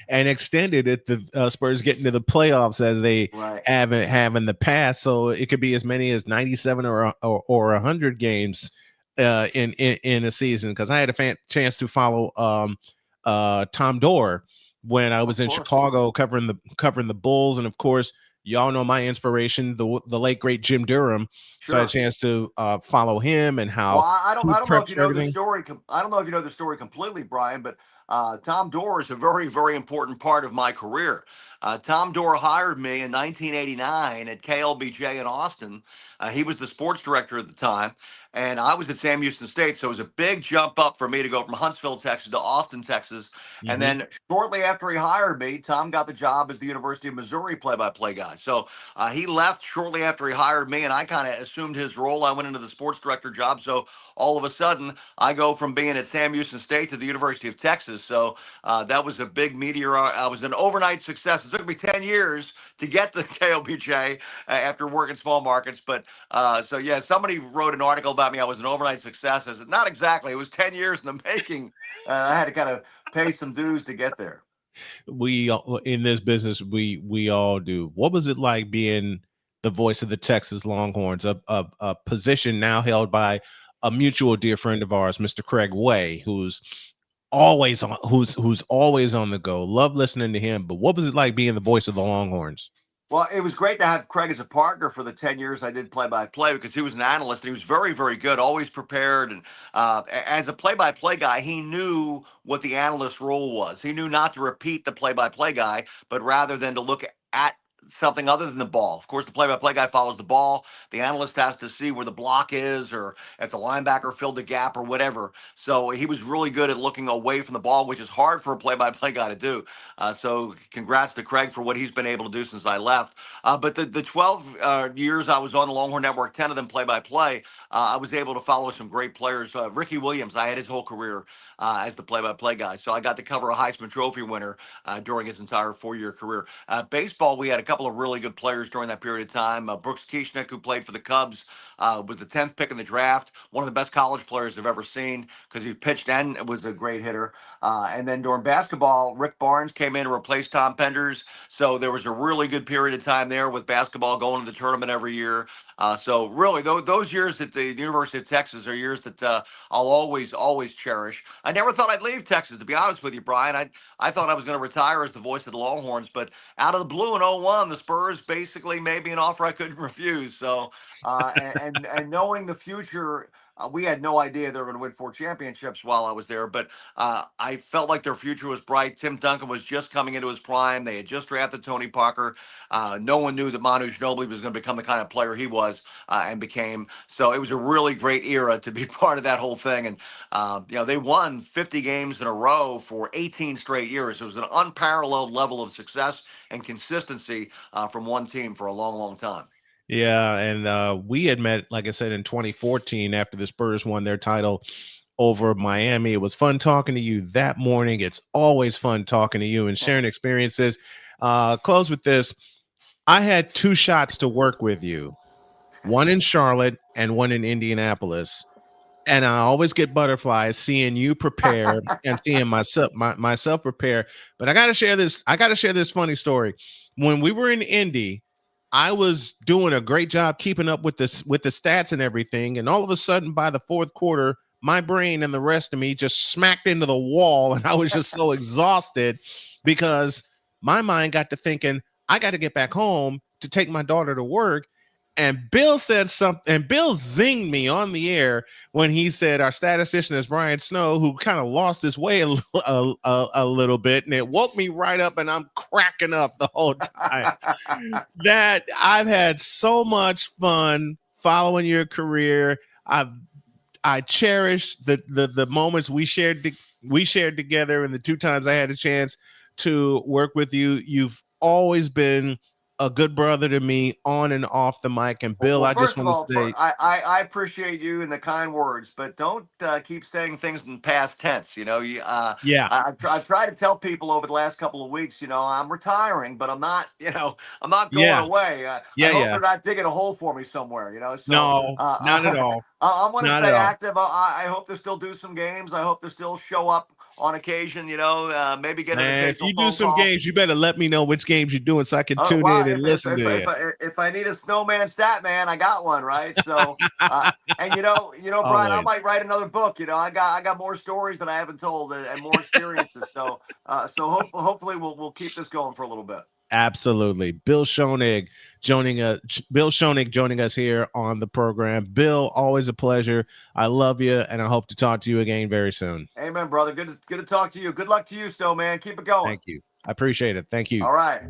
Speaker 1: And extended it, the Spurs getting to the playoffs as they have in the past. So it could be as many as 97 or 100 games in a season, because I had a chance to follow Tom Dorr when I was in Chicago covering the Bulls, and of course y'all know my inspiration, the late great Jim Durham. Sure. So I had a chance to follow him and how.
Speaker 16: Well, I don't know if you know the story. I don't know if you know the story completely, Brian, but Tom Dorr is a very, very important part of my career. Tom Dorr hired me in 1989 at KLBJ in Austin. He was the sports director at the time. and I was at Sam Houston State, so it was a big jump up for me to go from Huntsville, Texas to Austin, Texas. And then shortly after he hired me, Tom got the job as the University of Missouri play-by-play guy. So he left shortly after he hired me, and I kind of assumed his role. I went into the sports director job. So all of a sudden, I go from being at Sam Houston State to the University of Texas. So that was a big meteor. I was an overnight success. It took me 10 years to get the KOBJ after working small markets. But so, yeah, somebody wrote an article about me. I was an overnight success. I said, not exactly. It was 10 years in the making. I had to kind of pay some dues to get there.
Speaker 1: We in this business, we all do. What was it like being the voice of the Texas Longhorns, a position now held by a mutual dear friend of ours, Mr. Craig Way, who's always on the go? Love listening to him. But what was it like being the voice of the Longhorns?
Speaker 16: Well, it was great to have Craig as a partner for the 10 years I did play-by-play, because he was an analyst and he was very, very good, always prepared. And as a play-by-play guy, he knew what the analyst role was. He knew not to repeat the play-by-play guy, but rather than to look at something other than the ball. Of course, the play-by-play guy follows the ball. The analyst has to see where the block is, or if the linebacker filled the gap or whatever. So he was really good at looking away from the ball, which is hard for a play-by-play guy to do. So congrats to Craig for what he's been able to do since I left. But the 12 years I was on the Longhorn Network, 10 of them play-by-play, I was able to follow some great players. Ricky Williams, I had his whole career as the play-by-play guy. So I got to cover a Heisman Trophy winner during his entire 4-year career. Baseball, we had a couple of really good players during that period of time. Brooks Kieschnick, who played for the Cubs, was the 10th pick in the draft. One of the best college players I've ever seen, because he pitched and was a great hitter. And then during basketball, Rick Barnes came in to replace Tom Penders. So there was a really good period of time there with basketball going to the tournament every year. So really, those years at the University of Texas are years that I'll always cherish. I never thought I'd leave Texas, to be honest with you, Brian. I thought I was going to retire as the voice of the Longhorns, but out of the blue in 01, the Spurs basically made me an offer I couldn't refuse. So, and knowing the future, we had no idea they were going to win 4 championships while I was there, but I felt like their future was bright. Tim Duncan was just coming into his prime. They had just drafted Tony Parker. No one knew that Manu Ginobili was going to become the kind of player he was and became. So it was a really great era to be part of that whole thing. And, they won 50 games in a row for 18 straight years. It was an unparalleled level of success and consistency from one team for a long, long time.
Speaker 1: Yeah, and we had met, like I said, in 2014 after the Spurs won their title over Miami. It was fun talking to you that morning. It's always fun talking to you and sharing experiences. Close with this. I had 2 shots to work with you, one in Charlotte and one in Indianapolis. And I always get butterflies seeing you prepare and seeing myself prepare. But I got to share this. I got to share this funny story. When we were in Indy, I was doing a great job keeping up with the stats and everything. And all of a sudden, by the 4th quarter, my brain and the rest of me just smacked into the wall. And I was just so exhausted because my mind got to thinking, I got to get back home to take my daughter to work. And Bill said something, and Bill zinged me on the air when he said our statistician is Brian Snow, who kind of lost his way a little bit. And it woke me right up, and I'm cracking up the whole time. That I've had so much fun following your career. I cherish the moments we shared together, and the 2 times I had a chance to work with you. You've always been a good brother to me on and off the mic. And Bill, I just want to say,
Speaker 16: I appreciate you and the kind words, but don't keep saying things in past tense. I've tried to tell people over the last couple of weeks, I'm retiring, but I'm not, I'm not going away. I hope they're not digging a hole for me somewhere, So,
Speaker 1: no, not at all.
Speaker 16: I want to stay active. I hope they still do some games. I hope they still show up on occasion, maybe get an occasional
Speaker 1: if you do some
Speaker 16: call.
Speaker 1: games, you better let me know which games you're doing so I can tune in and listen to you.
Speaker 16: If I need a snowman stat man, I got one, right? So, and Brian, I might write another book. I got more stories that I haven't told and more experiences. So hopefully we'll keep this going for a little bit.
Speaker 1: Absolutely. Bill Schoenig joining us here on the program. Bill, always a pleasure. I love you, and I hope to talk to you again very soon.
Speaker 16: Amen, brother. Good to talk to you. Good luck to you, Stowe, man. Keep it going.
Speaker 1: Thank you. I appreciate it. Thank you.
Speaker 16: All right.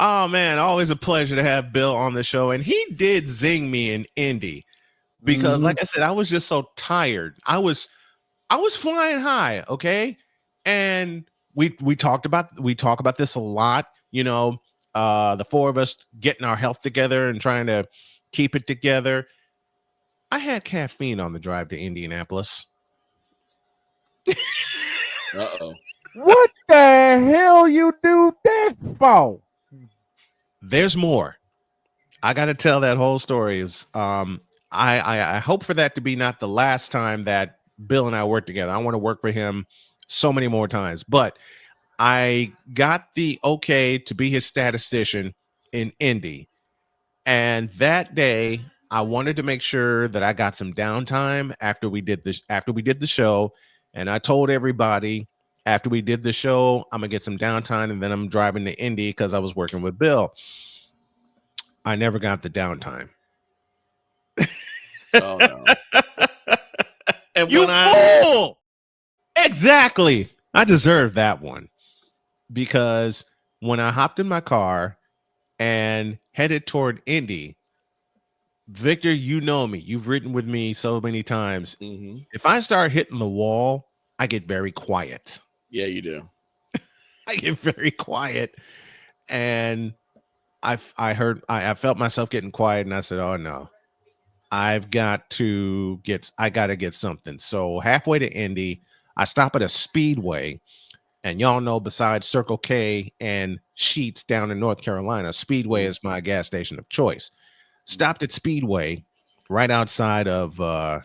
Speaker 1: Oh man, always a pleasure to have Bill on the show. And he did zing me in Indy because, like I said, I was just so tired. I was flying high, okay? And we talk about this a lot, you know, the four of us getting our health together and trying to keep it together. I had caffeine on the drive to Indianapolis.
Speaker 3: Uh-oh.
Speaker 2: What the hell you do that for?
Speaker 1: There's more. I got to tell that whole story. Is I hope for that to be not the last time that Bill and I work together. I want to work with him so many more times. But I got the okay to be his statistician in Indy. And that day, I wanted to make sure that I got some downtime after we did the show. And I told everybody after we did the show, I'm gonna get some downtime and then I'm driving to Indy because I was working with Bill. I never got the downtime.
Speaker 3: Oh no.
Speaker 1: And you fool! Exactly. I deserve that one. Because when I hopped in my car and headed toward Indy, Victor, you know me. You've ridden with me so many times.
Speaker 3: Mm-hmm.
Speaker 1: If I start hitting the wall, I get very quiet.
Speaker 3: Yeah, you do.
Speaker 1: I get very quiet. And I felt myself getting quiet and I said, oh no, I got to get something. So halfway to Indy, I stop at a Speedway. And y'all know, besides Circle K and Sheetz down in North Carolina, Speedway is my gas station of choice. Stopped at Speedway right outside of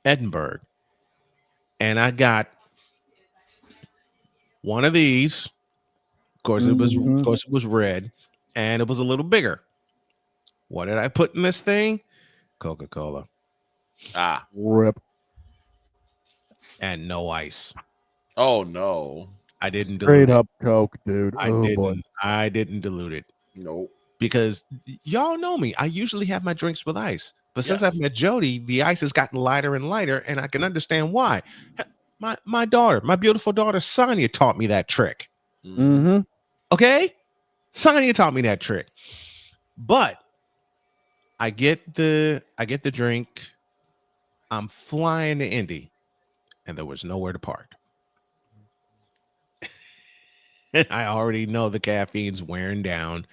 Speaker 1: Edinburgh. And I got one of these. Of course, it was red, and it was a little bigger. What did I put in this thing? Coca-Cola.
Speaker 3: Ah.
Speaker 2: Rip.
Speaker 1: And no ice.
Speaker 3: Oh no.
Speaker 1: I didn't
Speaker 2: straight
Speaker 1: dilute
Speaker 2: up Coke, dude.
Speaker 1: I didn't dilute it.
Speaker 3: Nope.
Speaker 1: Because y'all know me. I usually have my drinks with ice. But since I've met Jody, the ice has gotten lighter and lighter, and I can understand why. My daughter, my beautiful daughter, Sonia, taught me that trick.
Speaker 2: Mm-hmm.
Speaker 1: Okay? Sonia taught me that trick. But I get the drink. I'm flying to Indy, and there was nowhere to park. I already know the caffeine's wearing down.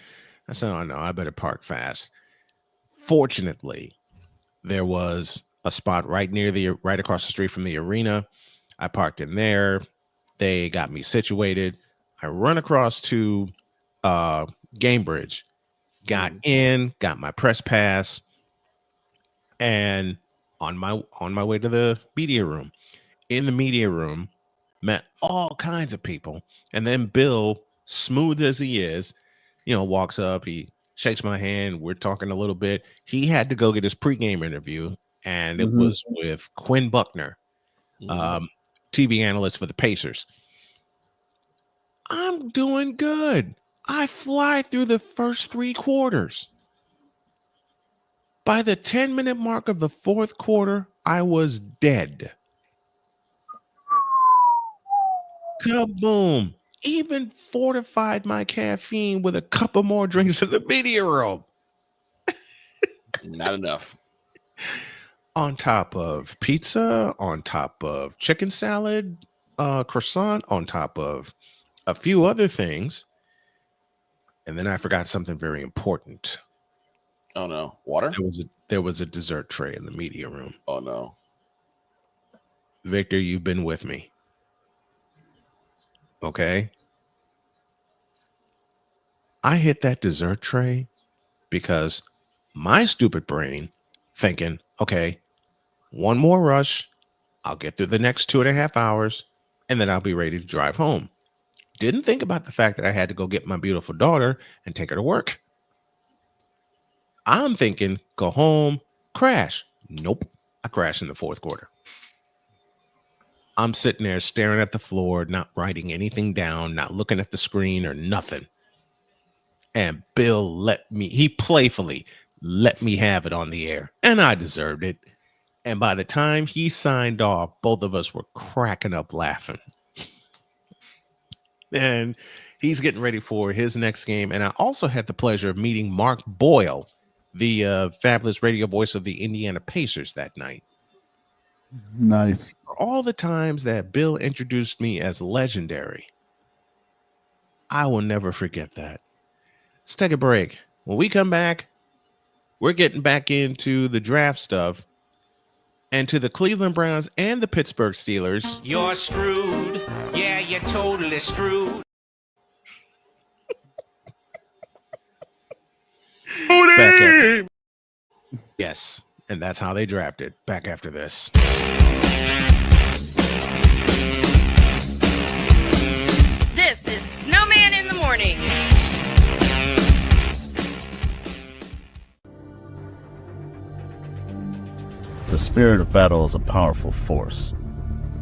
Speaker 1: I said, oh no, I better park fast. Fortunately, there was a spot right across the street from the arena. I parked in there. They got me situated. I run across to Gamebridge, got in, got my press pass, and on my way to the media room. In the media room, met all kinds of people. And then Bill, smooth as he is, walks up, he shakes my hand. We're talking a little bit. He had to go get his pregame interview, and it was with Quinn Buckner, TV analyst for the Pacers. I'm doing good. I fly through the first 3 quarters. By the 10-minute mark of the 4th quarter, I was dead. Kaboom. Even fortified my caffeine with a couple more drinks in the media room.
Speaker 3: Not enough.
Speaker 1: On top of pizza, on top of chicken salad, croissant, on top of a few other things. And then I forgot something very important.
Speaker 3: Oh no. Water?
Speaker 1: There was a dessert tray in the media room.
Speaker 3: Oh no.
Speaker 1: Victor, you've been with me. Okay. I hit that dessert tray because my stupid brain thinking, okay, one more rush. I'll get through the next 2.5 hours and then I'll be ready to drive home. Didn't think about the fact that I had to go get my beautiful daughter and take her to work. I'm thinking, go home, crash. Nope. I crashed in the 4th quarter. I'm sitting there staring at the floor, not writing anything down, not looking at the screen or nothing. And Bill he playfully let me have it on the air, and I deserved it. And by the time he signed off, both of us were cracking up laughing. And he's getting ready for his next game. And I also had the pleasure of meeting Mark Boyle, the fabulous radio voice of the Indiana Pacers that night.
Speaker 2: Nice.
Speaker 1: For all the times that Bill introduced me as legendary, I will never forget that. Let's take a break. When we come back, we're getting back into the draft stuff and to the Cleveland Browns and the Pittsburgh Steelers.
Speaker 10: You're screwed. Yeah, you're totally screwed.
Speaker 1: Yes, and that's how they drafted. Back after this.
Speaker 5: This is Snowman in the Morning.
Speaker 15: The spirit of battle is a powerful force.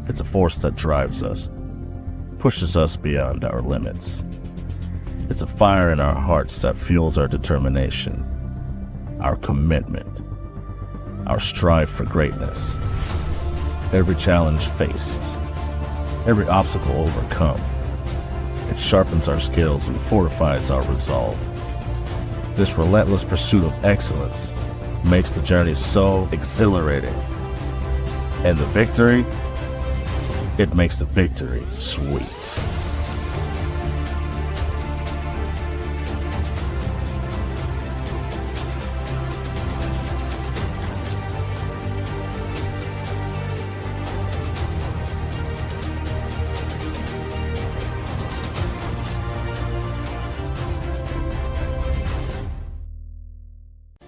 Speaker 15: It's a force that drives us, pushes us beyond our limits. It's a fire in our hearts that fuels our determination, our commitment, our strive for greatness. Every challenge faced, every obstacle overcome, it sharpens our skills and fortifies our resolve. This relentless pursuit of excellence makes the journey so exhilarating. And the victory, it makes the victory sweet.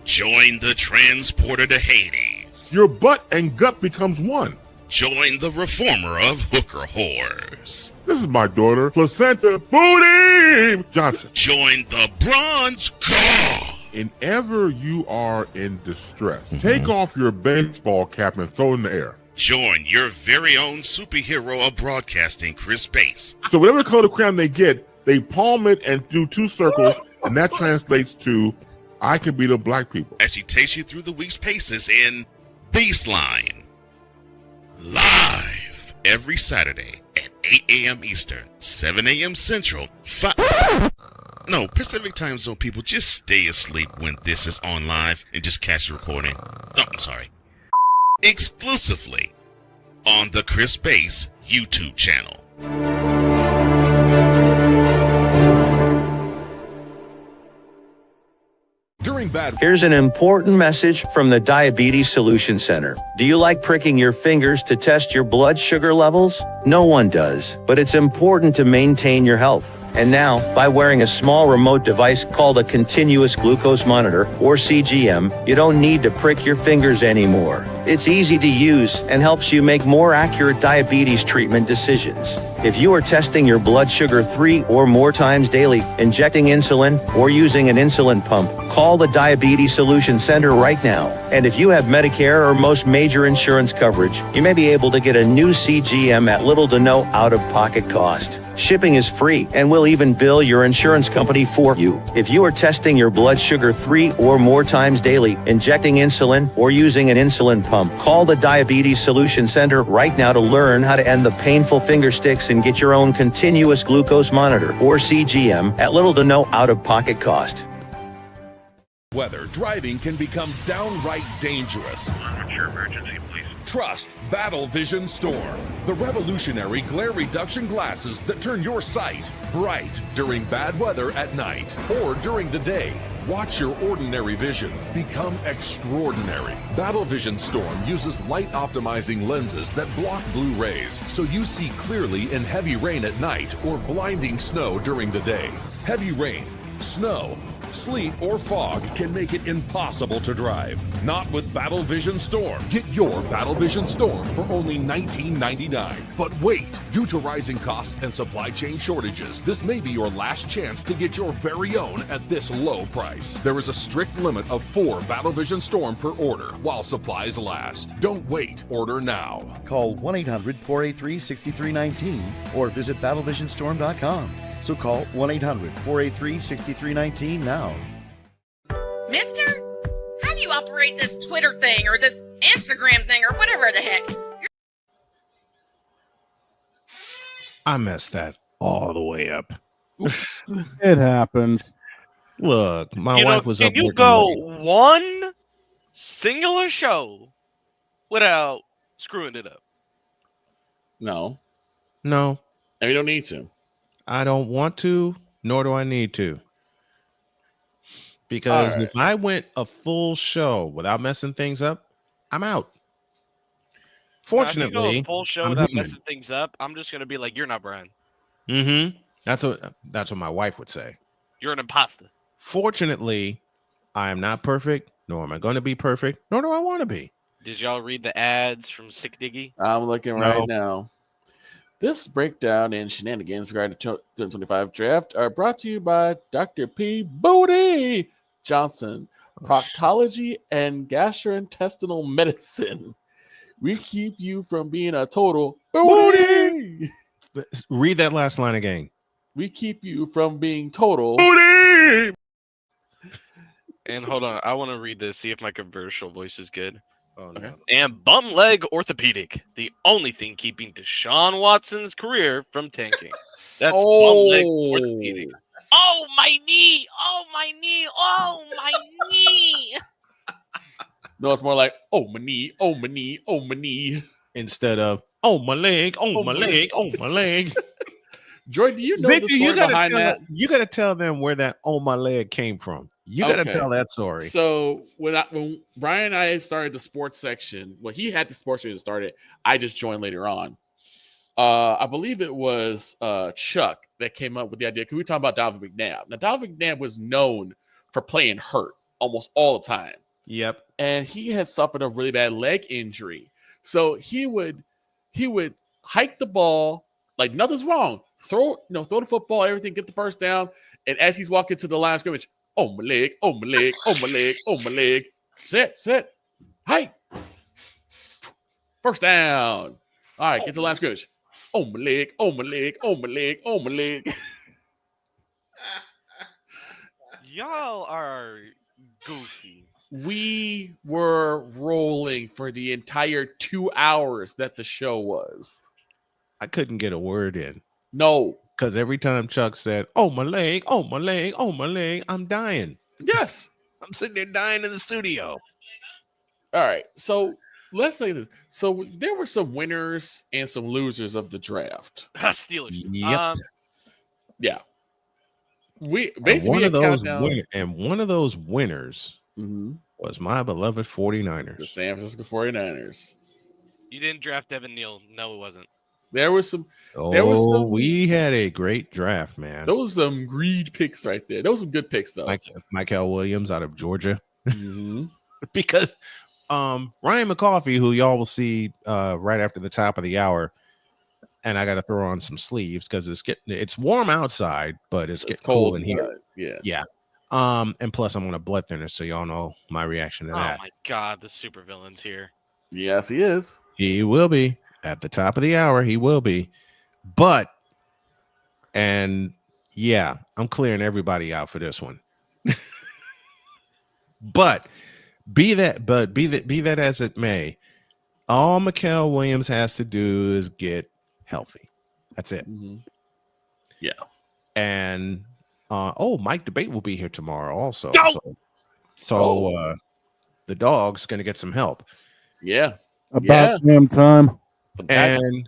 Speaker 7: Join the transporter to Hades.
Speaker 8: Your butt and gut becomes one.
Speaker 7: Join the reformer of hooker whores.
Speaker 8: This is my daughter, Placenta Booty Johnson.
Speaker 7: Join the bronze god.
Speaker 8: Whenever you are in distress, take off your baseball cap and throw it in the air.
Speaker 7: Join your very own superhero of broadcasting, Chris Bass.
Speaker 8: So whatever color crayon they get, they palm it and do two circles, and that translates to I can beat up black people.
Speaker 7: As he takes you through the week's paces in Baseline. Live every Saturday at 8 a.m. Eastern, 7 a.m. Central, Pacific Time Zone people, just stay asleep when this is on live and just catch the recording. Exclusively on the Chris Bass YouTube channel.
Speaker 17: Here's an important message from the Diabetes Solution Center. Do you like pricking your fingers to test your blood sugar levels? No one does, but it's important to maintain your health. And now, by wearing a small remote device called a continuous glucose monitor, or CGM, you don't need to prick your fingers anymore. It's easy to use and helps you make more accurate diabetes treatment decisions. If you are testing your blood sugar 3 or more times daily, injecting insulin, or using an insulin pump, call the Diabetes Solution Center right now. And if you have Medicare or most major insurance coverage, you may be able to get a new CGM at little to no out-of-pocket cost. Shipping is free, and we'll even bill your insurance company for you. If you are testing your blood sugar 3 or more times daily, injecting insulin, or using an insulin pump, call the Diabetes Solution Center right now to learn how to end the painful finger sticks and get your own continuous glucose monitor, or CGM, at little to no out-of-pocket cost.
Speaker 18: Weather, driving can become downright dangerous. What's your emergency, please? Trust Battle Vision Storm, the revolutionary glare reduction glasses that turn your sight bright during bad weather at night or during the day. Watch your ordinary vision become extraordinary. Battle Vision Storm uses light optimizing lenses that block blue rays so you see clearly in heavy rain at night or blinding snow during the day. Heavy rain, snow, sleet, or fog can make it impossible to drive. Not with Battle Vision Storm. Get your Battle Vision Storm for only $19.99. But wait, due to rising costs and supply chain shortages, this may be your last chance to get your very own at this low price. There is a strict limit of 4 Battle Vision Storm per order while supplies last. Don't wait, order now.
Speaker 19: Call 1-800-483-6319 or visit battlevisionstorm.com. So call 1-800-483-6319 now.
Speaker 5: Mister, how do you operate this Twitter thing or this Instagram thing or whatever the heck?
Speaker 1: I messed that all the way up.
Speaker 3: Oops.
Speaker 2: It happens.
Speaker 1: Look, my wife was up
Speaker 9: Can you
Speaker 1: working
Speaker 9: go
Speaker 1: late.
Speaker 9: one singular show without screwing it up?
Speaker 3: No.
Speaker 1: No.
Speaker 3: And you don't need to.
Speaker 1: I don't want to, nor do I need to. Because if I went a full show without messing things up, I'm out. Fortunately,
Speaker 9: now, if you go a full show
Speaker 1: I'm
Speaker 9: without
Speaker 1: human.
Speaker 9: messing things up, I'm just gonna be like, "You're not Brian.
Speaker 1: Mm-hmm. That's what my wife would say.
Speaker 9: You're an imposter."
Speaker 1: Fortunately, I am not perfect, nor am I going to be perfect, nor do I want to be.
Speaker 9: Did y'all read the ads from Sick Diggy?
Speaker 3: I'm looking right now. This breakdown and shenanigans regarding the 2025 draft are brought to you by Dr. P. Booty Johnson, proctology and gastrointestinal medicine. We keep you from being a total booty.
Speaker 1: Read that last line again.
Speaker 3: We keep you from being total
Speaker 1: booty.
Speaker 9: And hold on, I want to read this, see if my commercial voice is good.
Speaker 1: Oh, no.
Speaker 9: And Bum Leg Orthopedic, the only thing keeping Deshaun Watson's career from tanking. That's Bum Leg Orthopedic. Oh, my knee! Oh, my knee! Oh, my knee!
Speaker 3: No, it's more like, oh, my knee, oh, my knee, oh, my knee.
Speaker 1: Instead of, oh, my leg, oh, my leg, oh, my leg.
Speaker 3: Joy, do you know
Speaker 1: Victor,
Speaker 3: the story behind that?
Speaker 1: You got to tell them where that "oh my leg" came from. You got to tell that story.
Speaker 3: So when Brian and I started the sports section, well, he had the sports section started. I just joined later on. I believe it was Chuck that came up with the idea because we were talking about Donovan McNabb. Now, Donovan McNabb was known for playing hurt almost all the time.
Speaker 1: Yep,
Speaker 3: and he had suffered a really bad leg injury. So he would hike the ball like nothing's wrong. Throw the football, everything, get the first down. And as he's walking to the line of scrimmage, oh my leg, oh my leg, oh my leg, oh my leg. Set, hike. First down. All right, get to the line of scrimmage. Oh my leg, oh my leg, oh my leg, oh my leg.
Speaker 9: Y'all are goofy.
Speaker 3: We were rolling for the entire 2 hours that the show was.
Speaker 1: I couldn't get a word in.
Speaker 3: No.
Speaker 1: Because every time Chuck said, oh, my leg, oh, my leg, oh, my leg, I'm dying.
Speaker 3: Yes.
Speaker 1: I'm sitting there dying in the studio.
Speaker 3: All right. So let's say this. So there were some winners and some losers of the draft.
Speaker 9: Steelers.
Speaker 1: Yep.
Speaker 3: Yeah. We basically
Speaker 1: one of those winners was my beloved 49ers.
Speaker 3: The San Francisco 49ers.
Speaker 9: You didn't draft Devin Neal. No, it wasn't.
Speaker 3: There was some.
Speaker 1: We had a great draft, man.
Speaker 3: Those were some greed picks right there. Those were good picks, though.
Speaker 1: Michael Williams out of Georgia. Because Ryan McCawfee, who y'all will see right after the top of the hour, and I got to throw on some sleeves because it's warm outside, but it's getting cold in here. Yeah. And plus I'm on a blood thinner, so y'all know my reaction to that.
Speaker 9: Oh my God, the supervillain's here.
Speaker 3: Yes, he is.
Speaker 1: He will be at the top of the hour. He will be, and yeah, I'm clearing everybody out for this one. But be that as it may, all Michael Williams has to do is get healthy. That's it.
Speaker 3: Yeah.
Speaker 1: And Mike Debate will be here tomorrow also. So the dog's gonna get some help.
Speaker 3: Yeah.
Speaker 2: About damn time.
Speaker 1: And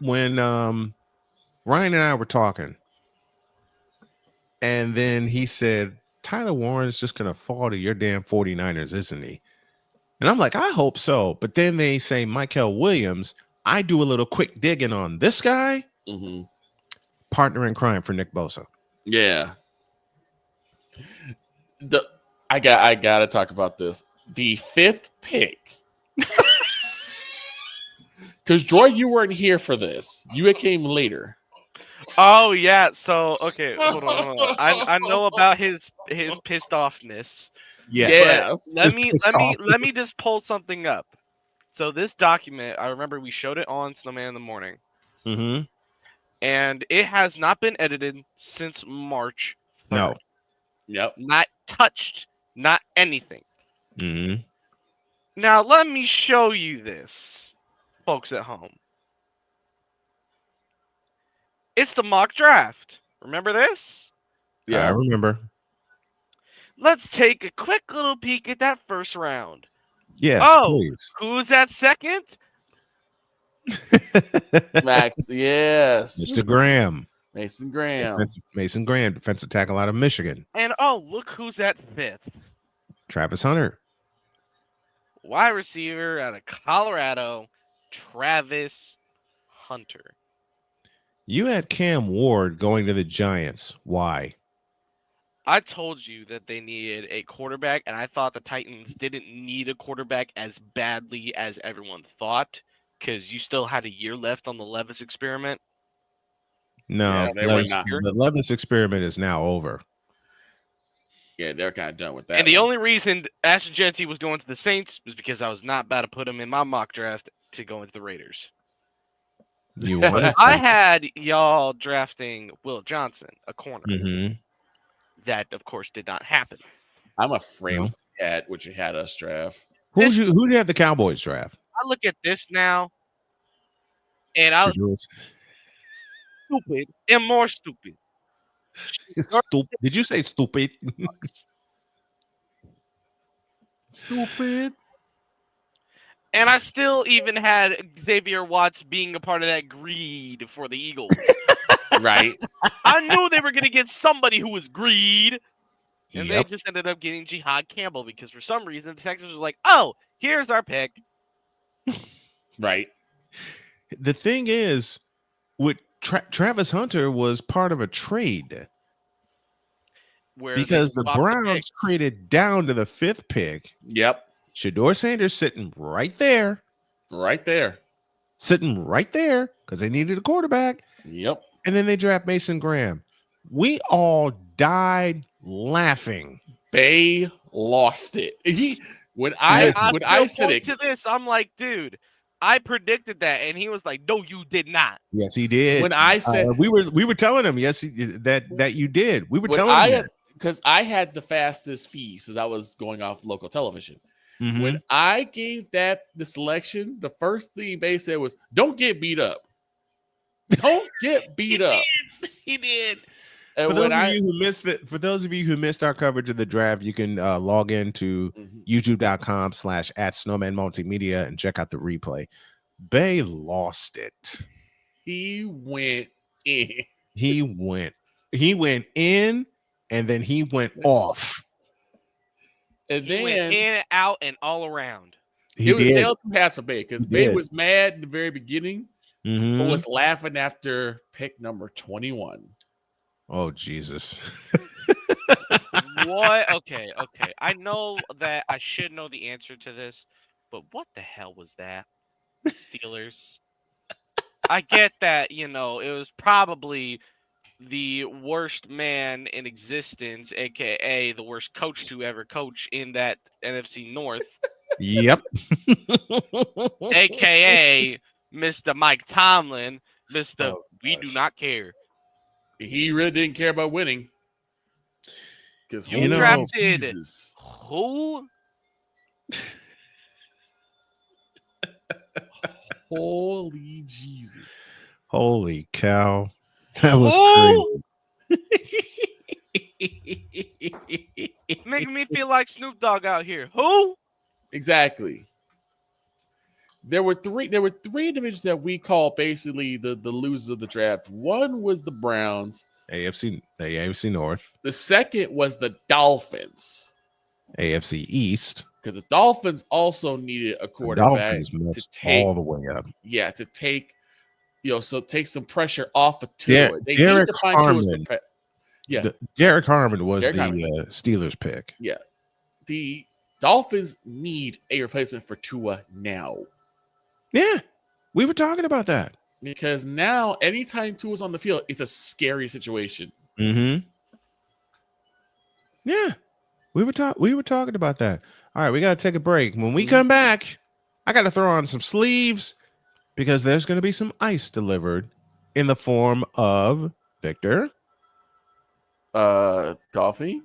Speaker 1: when Ryan and I were talking, and then he said, Tyler Warren's just gonna fall to your damn 49ers, isn't he? And I'm like, I hope so. But then they say Michael Williams. I do a little quick digging on this guy. Partner in crime for Nick Bosa.
Speaker 3: Yeah. I gotta talk about this. The 5th pick. Because Joy, you weren't here for this. You came later.
Speaker 9: Oh yeah. So okay, hold on. I know about his pissed offness.
Speaker 3: Yes.
Speaker 9: Let me just pull something up. So this document, I remember we showed it on Snowman in the Morning. And it has not been edited since March 3rd.
Speaker 1: No.
Speaker 3: Yep.
Speaker 9: Not touched, not anything.
Speaker 1: Mm-hmm.
Speaker 9: Now, let me show you this, folks at home. It's the mock draft. Remember this?
Speaker 1: Yeah, I remember.
Speaker 9: Let's take a quick little peek at that first round.
Speaker 1: Yes, please.
Speaker 9: Who's at second?
Speaker 3: Max, yes.
Speaker 1: Mr. Graham.
Speaker 3: Mason Graham.
Speaker 1: Mason Graham, defensive tackle out of Michigan.
Speaker 9: And look who's at fifth.
Speaker 1: Travis Hunter.
Speaker 9: Wide receiver out of Colorado, Travis Hunter.
Speaker 1: You had Cam Ward going to the Giants. Why?
Speaker 9: I told you that they needed a quarterback, and I thought the Titans didn't need a quarterback as badly as everyone thought, because you still had a year left on the Levis experiment.
Speaker 1: No, the Levis experiment is now over.
Speaker 3: Yeah, they're kind of done with that.
Speaker 9: And the only reason Ashton Jeanty was going to the Saints was because I was not about to put him in my mock draft to go into the Raiders. I had y'all drafting Will Johnson, a corner.
Speaker 1: Mm-hmm.
Speaker 9: That, of course, did not happen.
Speaker 3: I'm afraid what you had us draft.
Speaker 1: Who do you have the Cowboys draft?
Speaker 9: I look at this now, and I was stupid and more stupid.
Speaker 1: Stupid. Did you say stupid?
Speaker 3: Stupid.
Speaker 9: And I still even had Xavier Watts being a part of that greed for the Eagles.
Speaker 3: Right.
Speaker 9: I knew they were going to get somebody who was greed. And they just ended up getting Jihad Campbell because for some reason the Texans were like, oh, here's our pick.
Speaker 3: Right.
Speaker 1: The thing is, with Travis Hunter was part of a trade. Because the Browns traded down to the 5th pick.
Speaker 3: Yep.
Speaker 1: Shedur Sanders sitting right there.
Speaker 3: Right there.
Speaker 1: Sitting right there because they needed a quarterback.
Speaker 3: Yep.
Speaker 1: And then they draft Mason Graham. We all died laughing.
Speaker 3: They lost it. When I said it
Speaker 9: to this, I'm like, dude, I predicted that, and he was like, no, you did not.
Speaker 1: Yes, he did.
Speaker 3: When I said
Speaker 1: we were telling him, yes, that you did. We were telling him
Speaker 3: because I had the fastest feed, so that was going off local television.
Speaker 1: Mm-hmm.
Speaker 3: When I gave the selection, the first thing they said was, "Don't get beat up. Don't get beat up."
Speaker 1: He did.
Speaker 3: And
Speaker 1: for those of you who missed our coverage of the draft, you can log into youtube.com/@snowmanmultimedia and check out the replay. Bay lost it.
Speaker 3: He went in.
Speaker 1: He went in, and then he went off.
Speaker 3: And
Speaker 9: he went in and out and all around.
Speaker 3: It was tail to pass for Bay because Bay was mad in the very beginning, but was laughing after pick number 21.
Speaker 1: Oh, Jesus.
Speaker 9: What? Okay. I know that I should know the answer to this, but what the hell was that? Steelers. I get that, it was probably the worst man in existence, a.k.a. the worst coach to ever coach in that NFC North.
Speaker 1: Yep.
Speaker 9: A.k.a. Mr. Mike Tomlin, Mr. We do not care.
Speaker 3: He really didn't care about winning. Because
Speaker 9: you drafted who?
Speaker 3: Holy Jesus.
Speaker 1: Holy cow. That was
Speaker 9: crazy. Making me feel like Snoop Dogg out here. Who?
Speaker 3: Exactly. There were three individuals that we call basically the losers of the draft. One was the Browns.
Speaker 1: AFC North.
Speaker 3: The second was the Dolphins.
Speaker 1: AFC East.
Speaker 3: Because the Dolphins also needed a quarterback.
Speaker 1: The Dolphins messed all the way up.
Speaker 3: Yeah, to take take some pressure off of Tua.
Speaker 1: Derek Harmon. Derek Harmon was
Speaker 3: Derek
Speaker 1: the
Speaker 3: Harmon.
Speaker 1: Steelers pick.
Speaker 3: Yeah. The Dolphins need a replacement for Tua now.
Speaker 1: Yeah. We were talking about that.
Speaker 3: Because now, anytime Tua's on the field, it's a scary situation.
Speaker 1: Mm-hmm. Yeah. We were talking about that. All right, we got to take a break. When we come back, I got to throw on some sleeves because there's going to be some ice delivered in the form of Victor.
Speaker 3: Coffee.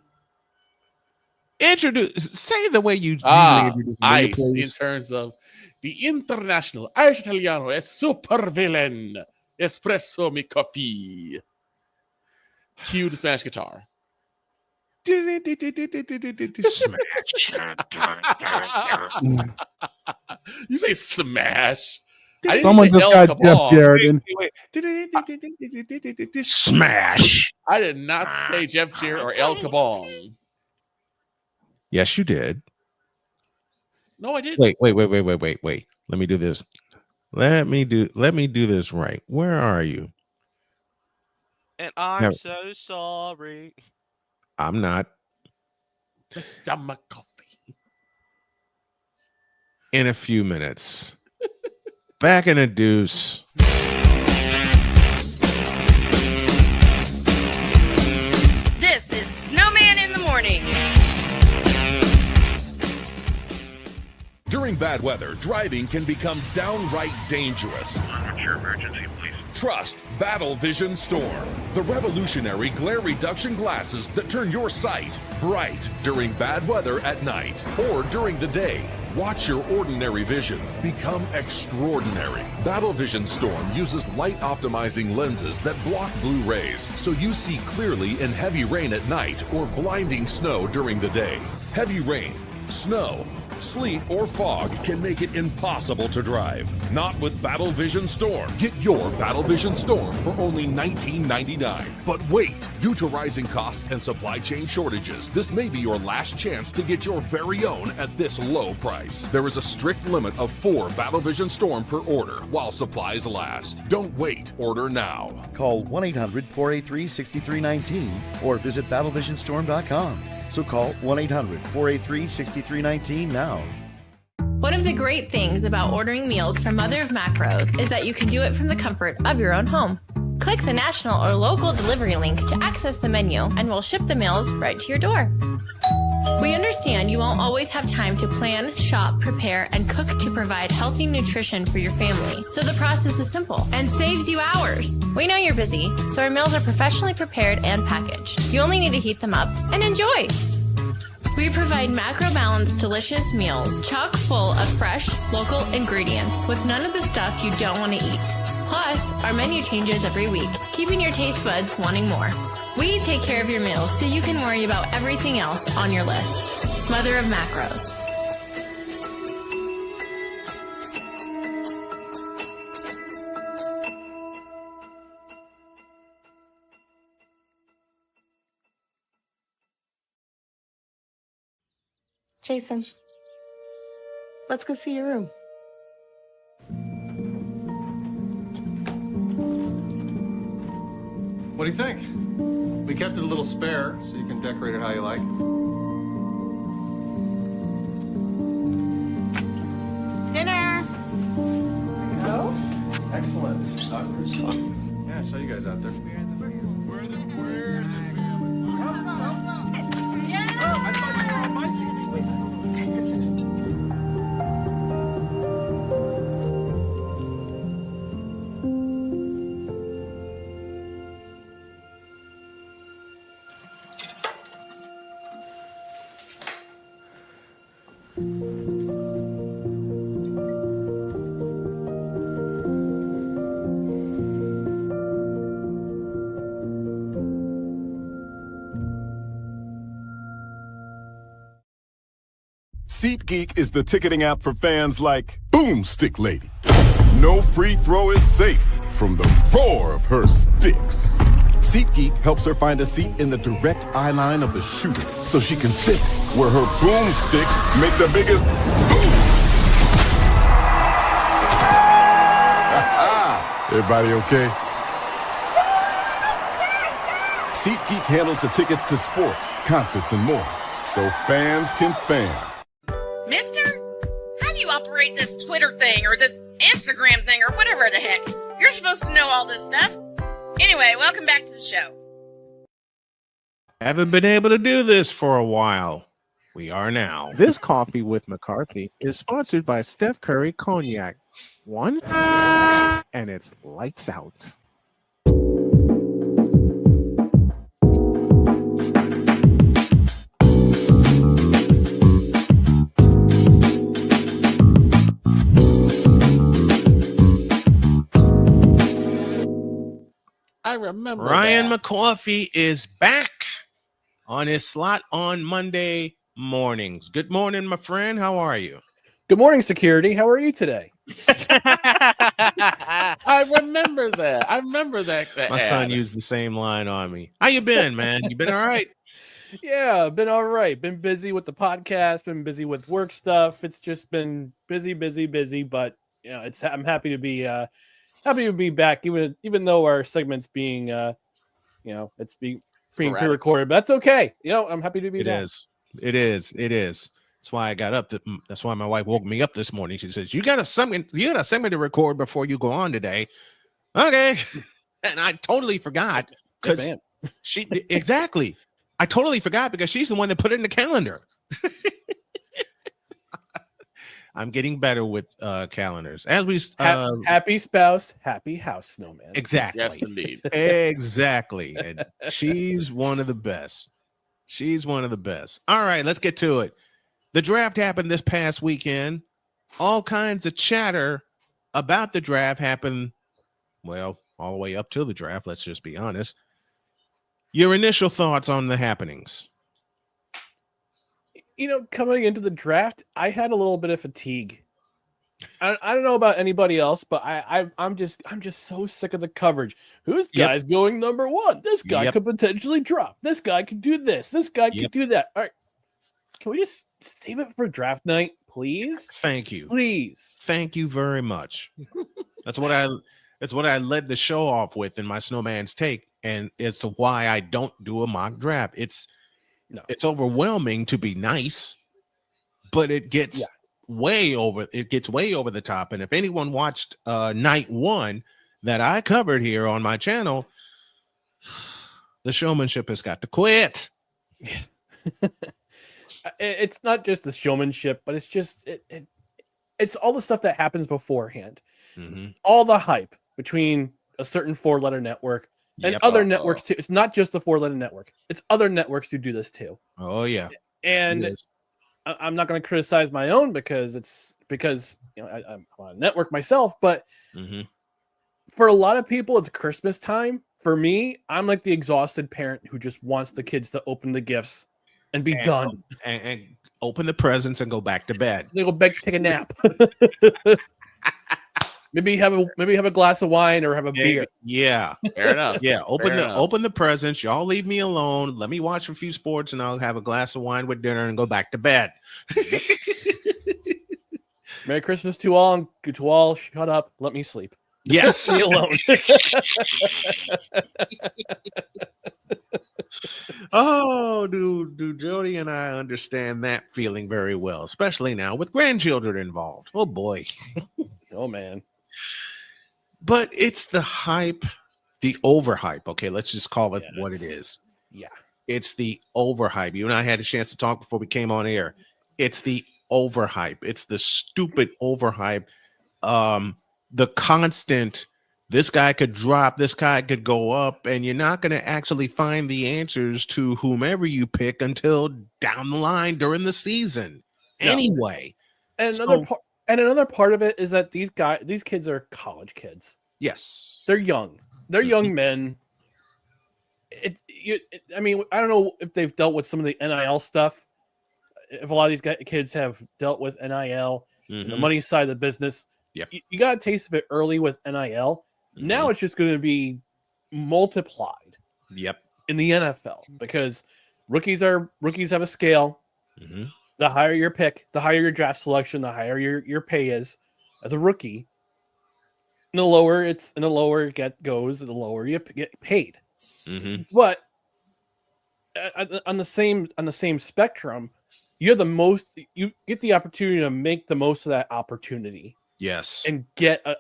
Speaker 1: Say the way you usually introduce
Speaker 3: Ice in terms of the international Irish Italiano es super villain espresso McCawfee. Cue the Spanish guitar.
Speaker 1: Smash.
Speaker 3: You say smash.
Speaker 2: Someone just got Jeff Jarrett.
Speaker 1: Smash.
Speaker 3: I did not say Jeff Jarrett or El Kabong.
Speaker 1: Yes, you did.
Speaker 3: No, I didn't.
Speaker 1: Wait. Let me do this. Let me do this right. Where are you?
Speaker 9: And I'm so sorry.
Speaker 1: I'm not.
Speaker 3: Mr. McCawfee.
Speaker 1: In a few minutes. Back in a deuce.
Speaker 5: This is Snowman in the Morning.
Speaker 18: During bad weather, driving can become downright dangerous.
Speaker 11: Your emergency, please.
Speaker 18: Trust Battle Vision Storm, the revolutionary glare reduction glasses that turn your sight bright during bad weather at night or during the day. Watch your ordinary vision become extraordinary. Battle Vision Storm uses light optimizing lenses that block blue rays so you see clearly in heavy rain at night or blinding snow during the day. Heavy rain, snow, sleet, or fog can make it impossible to drive. Not with Battle Vision Storm. Get your Battle Vision Storm for only $19.99. But wait, due to rising costs and supply chain shortages, this may be your last chance to get your very own at this low price. There is a strict limit of 4 Battle Vision Storm per order while supplies last. Don't wait, order now.
Speaker 19: Call 1-800-483-6319 or visit battlevisionstorm.com. So call 1-800-483-6319 now.
Speaker 20: One of the great things about ordering meals from Mother of Macros is that you can do it from the comfort of your own home. Click the national or local delivery link to access the menu, and we'll ship the meals right to your door. We understand you won't always have time to plan, shop, prepare, and cook to provide healthy nutrition for your family. So the process is simple and saves you hours. We know you're busy, so our meals are professionally prepared and packaged. You only need to heat them up and enjoy. We provide macro-balanced, delicious meals chock full of fresh, local ingredients with none of the stuff you don't want to eat. Plus, our menu changes every week, keeping your taste buds wanting more. We take care of your meals so you can worry about everything else on your list. Mother of Macros.
Speaker 21: Jason, let's go see your room.
Speaker 22: What do you think? We kept it a little spare so you can decorate it how you like.
Speaker 21: Dinner! Go?
Speaker 22: Excellent. Soccer is fun. Yeah, I saw you guys out there.
Speaker 23: SeatGeek is the ticketing app for fans like Boomstick Lady. No free throw is safe from the roar of her sticks. SeatGeek helps her find a seat in the direct eye line of the shooter so she can sit where her boomsticks make the biggest boom. Everybody okay? SeatGeek handles the tickets to sports, concerts, and more, so fans can fan.
Speaker 5: Mister, how do you operate this Twitter thing or this Instagram thing or whatever the heck? You're supposed to know all this stuff. Anyway, welcome back to the show.
Speaker 1: Haven't been able to do this for a while. We are now.
Speaker 2: This coffee with McCarthy is sponsored by Steph Curry Cognac. One, and it's lights out.
Speaker 3: remember.
Speaker 1: Ryan McCawfee is back on his slot on Monday mornings. Good morning, my friend. How are you?
Speaker 4: Good morning, security. How are you today?
Speaker 3: I remember that.
Speaker 1: My son used the same line on me. How you been, man? You been all right?
Speaker 4: Yeah, been all right. Been busy with the podcast. Been busy with work stuff. It's just been busy. But you know, I'm happy to be back. Even though our segment's being it's being pre-recorded, but that's okay. You know, I'm happy to be back.
Speaker 1: It is. That's why I got up. That's why my wife woke me up this morning. She says, "You got a segment to record before you go on today." Okay, and I totally forgot because exactly. I totally forgot because she's the one that put it in the calendar. I'm getting better with calendars. As we
Speaker 4: happy spouse, happy house, snowman.
Speaker 1: Exactly.
Speaker 3: Yes, indeed.
Speaker 1: Exactly. And she's one of the best. All right, let's get to it. The draft happened this past weekend. All kinds of chatter about the draft happened, well, all the way up till the draft. Let's just be honest. Your initial thoughts on the happenings?
Speaker 4: You know, coming into the draft, I had a little bit of fatigue. I don't know about anybody else, but I'm just so sick of the coverage. Who's guy's going number one? This guy could potentially drop. This guy could do this. This guy could do that. All right, can we just save it for draft night, please?
Speaker 1: Thank you.
Speaker 4: Please.
Speaker 1: Thank you very much. That's what I led the show off with in my Snowman's Take, and as to why I don't do a mock draft. It's overwhelming to be nice, but it gets way over the top. And if anyone watched night one that I covered here on my channel, the showmanship has got to quit.
Speaker 4: It's not just the showmanship, but it's just it's all the stuff that happens beforehand.
Speaker 1: Mm-hmm.
Speaker 4: All the hype between a certain 4-letter network and other networks too. It's not just the 4-letter network. It's other networks who do this too.
Speaker 1: Oh yeah.
Speaker 4: And I'm not going to criticize my own because you know I'm on a network myself, but for a lot of people it's Christmas time. For me, I'm like the exhausted parent who just wants the kids to open the gifts and be done
Speaker 1: and open the presents and go back to bed.
Speaker 4: They go back to take a nap. Maybe have a glass of wine or have a beer.
Speaker 1: Yeah,
Speaker 3: fair enough.
Speaker 1: Yeah, open the presents. Y'all leave me alone. Let me watch a few sports, and I'll have a glass of wine with dinner and go back to bed.
Speaker 4: Merry Christmas to all. And to all, shut up. Let me sleep.
Speaker 1: Yes,
Speaker 4: leave me alone.
Speaker 1: Oh, do Jody and I understand that feeling very well, especially now with grandchildren involved. Oh boy.
Speaker 4: Oh man.
Speaker 1: But it's the hype, the overhype. Okay, let's just call it what it is.
Speaker 4: Yeah.
Speaker 1: It's the overhype. You and I had a chance to talk before we came on air. It's the overhype. It's the stupid overhype. The constant, this guy could drop, this guy could go up, and you're not going to actually find the answers to whomever you pick until down the line during the season. No. Anyway.
Speaker 4: And another part of it is that these kids are college kids.
Speaker 1: Yes.
Speaker 4: They're young. They're young men. I mean, I don't know if they've dealt with some of the NIL stuff. If a lot of these kids have dealt with NIL, the money side of the business.
Speaker 1: Yep.
Speaker 4: You got a taste of it early with NIL. Now it's just going to be multiplied.
Speaker 1: Yep.
Speaker 4: In the NFL, because rookies have a scale. The higher your pick, the higher your draft selection, the higher your pay is as a rookie. And the lower it goes, the lower you get paid. But on the same spectrum, you get the opportunity to make the most of that opportunity.
Speaker 1: Yes.
Speaker 4: And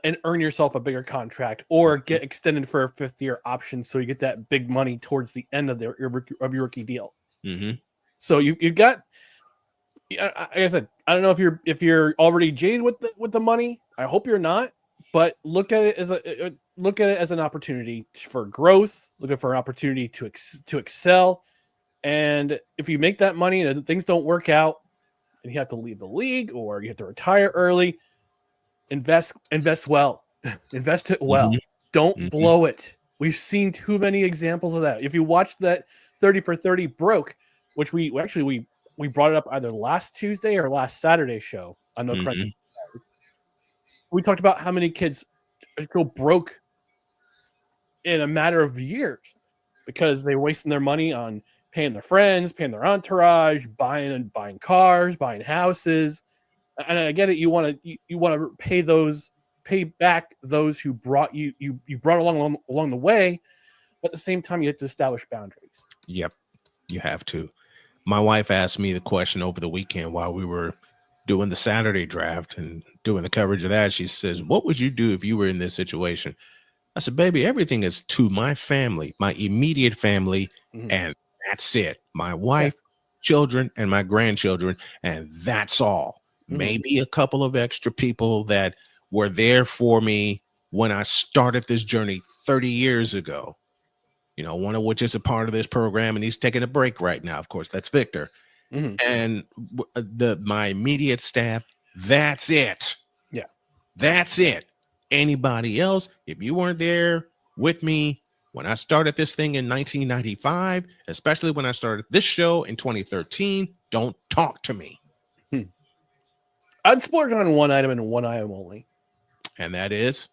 Speaker 4: and earn yourself a bigger contract or get extended for a 5th-year option, so you get that big money towards the end of your rookie deal. So you got, like I said, I don't know if you're already jaded with the money. I hope you're not, but look at it as an opportunity for growth. Looking for an opportunity to excel, and if you make that money and things don't work out, and you have to leave the league or you have to retire early. Invest well. Invest it well. Don't blow it. We've seen too many examples of that. If you watched that 30 for 30 broke, which we brought it up either last Tuesday or last Saturday show on No Crunch. We talked about how many kids go broke in a matter of years because they're wasting their money on paying their friends, paying their entourage, buying cars, buying houses. And I get it. You want to pay back those who brought you brought along the way, but at the same time you have to establish boundaries.
Speaker 1: Yep, you have to. My wife asked me the question over the weekend while we were doing the Saturday draft and doing the coverage of that. She says, "What would you do if you were in this situation?" I said, "Baby, everything is to my family, my immediate family, and that's it. My wife, children, and my grandchildren, and that's all. Maybe a couple of extra people that were there for me when I started this journey 30 years ago. You know, one of which is a part of this program, and he's taking a break right now. Of course, that's Victor. And my immediate staff, that's it.
Speaker 4: Yeah.
Speaker 1: That's it. Anybody else, if you weren't there with me when I started this thing in 1995, especially when I started this show in 2013, don't talk to me."
Speaker 4: I'd splurge on one item and one item only.
Speaker 1: And that is?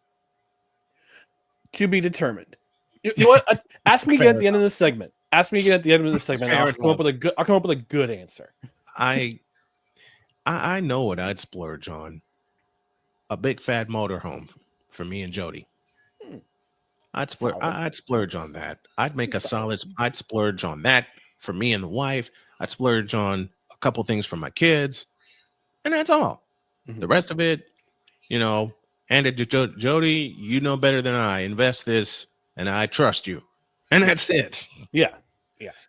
Speaker 4: To be determined. You know what? Ask me again at the end of this segment. Ask me again at the end of the segment. I'll come up with a good answer.
Speaker 1: I know what I'd splurge on. A big fat motorhome for me and Jody. I'd splurge on that. I'd make a solid. I'd splurge on that for me and the wife. I'd splurge on a couple things for my kids, and that's all. The rest of it, you know, hand it to Jody. You know better than I. Invest this, and I trust you, and that's it.
Speaker 4: Yeah.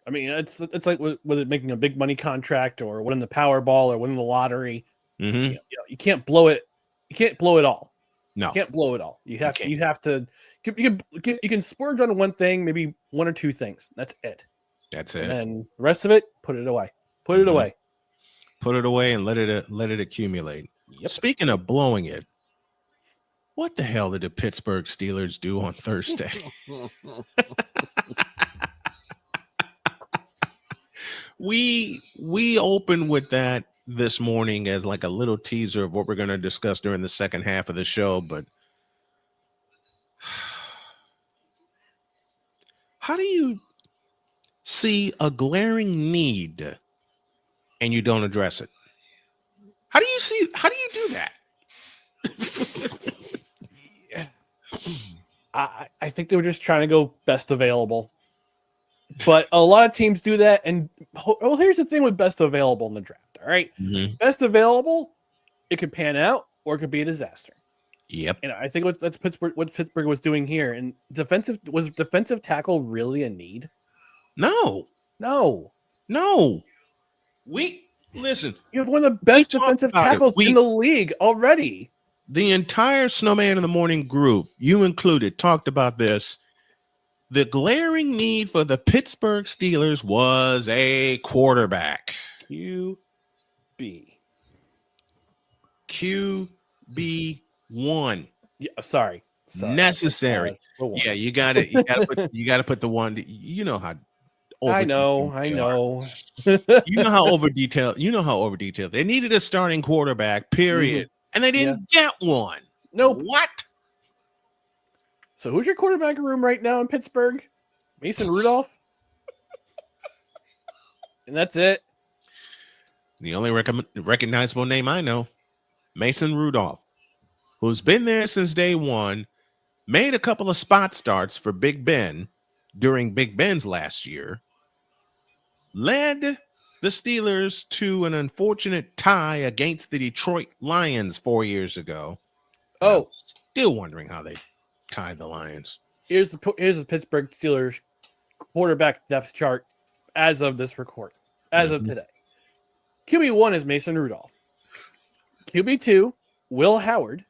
Speaker 4: I mean, it's like with it making a big money contract or winning the Powerball or winning the lottery. You know, you can't blow it. You can't blow it all.
Speaker 1: No,
Speaker 4: you can't blow it all. You have to. You can splurge on one thing, maybe one or two things. That's it.
Speaker 1: That's it.
Speaker 4: And then the rest of it, put it away. Put it away.
Speaker 1: Put it away and let it accumulate. Yep. Speaking of blowing it, what the hell did the Pittsburgh Steelers do on Thursday? We opened with that this morning as like a little teaser of what we're going to discuss during the second half of the show, but how do you see a glaring need and you don't address it? How do you do that?
Speaker 4: I think they were just trying to go best available. But a lot of teams do that. And well, here's the thing with best available in the draft. All right. Best available, it could pan out or it could be a disaster.
Speaker 1: Yep.
Speaker 4: And I think what Pittsburgh was doing here. And was defensive tackle really a need?
Speaker 1: No. Listen.
Speaker 4: You have one of the best defensive tackles in the league already.
Speaker 1: The entire Snowman in the Morning group, you included, talked about this. The glaring need for the Pittsburgh Steelers was a quarterback.
Speaker 4: QB1. Yeah, sorry.
Speaker 1: Necessary. Yeah, you got to put the one. You know how.
Speaker 4: I know.
Speaker 1: You know how over detailed. They needed a starting quarterback. Period. And they didn't get one.
Speaker 4: Nope.
Speaker 1: What?
Speaker 4: So who's your quarterback room right now in Pittsburgh? Mason Rudolph? And that's it.
Speaker 1: The only recognizable name I know, Mason Rudolph, who's been there since day one, made a couple of spot starts for Big Ben during Big Ben's last year, led the Steelers to an unfortunate tie against the Detroit Lions 4 years ago.
Speaker 4: Oh,
Speaker 1: I'm still wondering how they tied the Lions.
Speaker 4: Here's the Pittsburgh Steelers quarterback depth chart as of this record, as of today. QB1 is Mason Rudolph. QB2, Will Howard,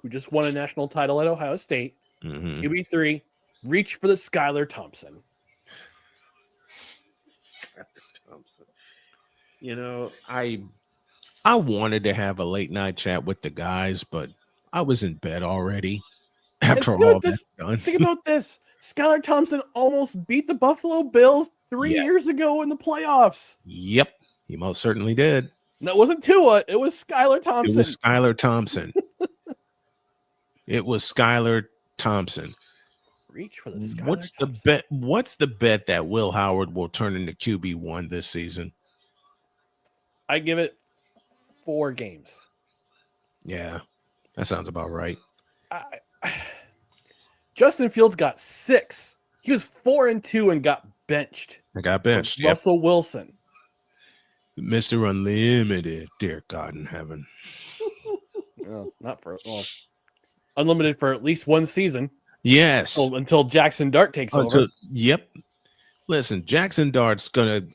Speaker 4: who just won a national title at Ohio State. QB3, reach for the Skylar Thompson.
Speaker 1: You know, I wanted to have a late night chat with the guys, but I was in bed already after all that's done.
Speaker 4: Think about this. Skylar Thompson almost beat the Buffalo Bills 3 years ago in the playoffs.
Speaker 1: Yep, he most certainly did.
Speaker 4: That wasn't Tua. It was Skylar Thompson.
Speaker 1: It was Skylar Thompson. It was Skylar Thompson.
Speaker 4: Reach for the Skylar
Speaker 1: What's
Speaker 4: Thompson.
Speaker 1: the bet? What's the bet that Will Howard will turn into QB1 this season?
Speaker 4: I give it 4 games.
Speaker 1: Yeah, that sounds about right.
Speaker 4: Justin Fields got 6. He was 4-2 and got benched.
Speaker 1: I got benched. Yep.
Speaker 4: Russell Wilson.
Speaker 1: Mr. Unlimited, dear God in heaven.
Speaker 4: Well, not for unlimited for at least 1 season.
Speaker 1: Yes.
Speaker 4: Until Jackson Dart takes over.
Speaker 1: Yep. Listen,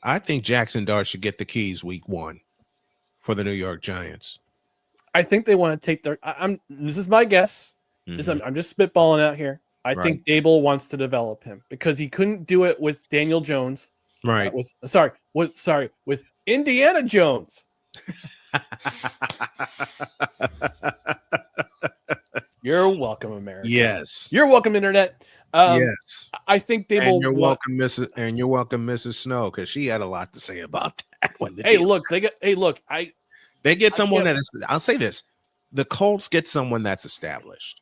Speaker 1: I think Jackson Dart should get the keys week 1 for the New York Giants.
Speaker 4: I think they want to take their. This is my guess. I'm just spitballing out here. I think Dable wants to develop him because he couldn't do it with Daniel Jones.
Speaker 1: Right.
Speaker 4: With Indiana Jones. You're welcome, America.
Speaker 1: Yes.
Speaker 4: You're welcome, Internet.
Speaker 1: Yes.
Speaker 4: I think Dable.
Speaker 1: And you're welcome, Mrs. Snow, because she had a lot to say about that. They get someone that is. I'll say this: the Colts get someone that's established,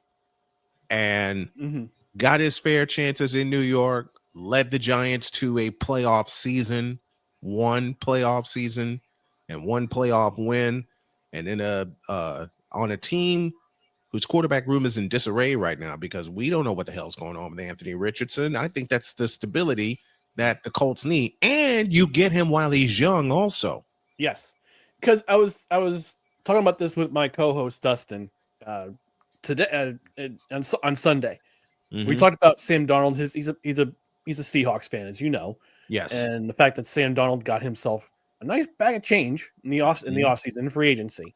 Speaker 1: and got his fair chances in New York. Led the Giants to a playoff season, 1 playoff season, and 1 playoff win, and then on a team whose quarterback room is in disarray right now because we don't know what the hell's going on with Anthony Richardson. I think that's the stability that the Colts need, and you get him while he's young, also.
Speaker 4: Yes, because I was talking about this with my co-host Dustin today on Sunday. We talked about Sam Darnold. He's a Seahawks fan, as you know.
Speaker 1: Yes,
Speaker 4: and the fact that Sam Darnold got himself a nice bag of change in the offseason in free agency.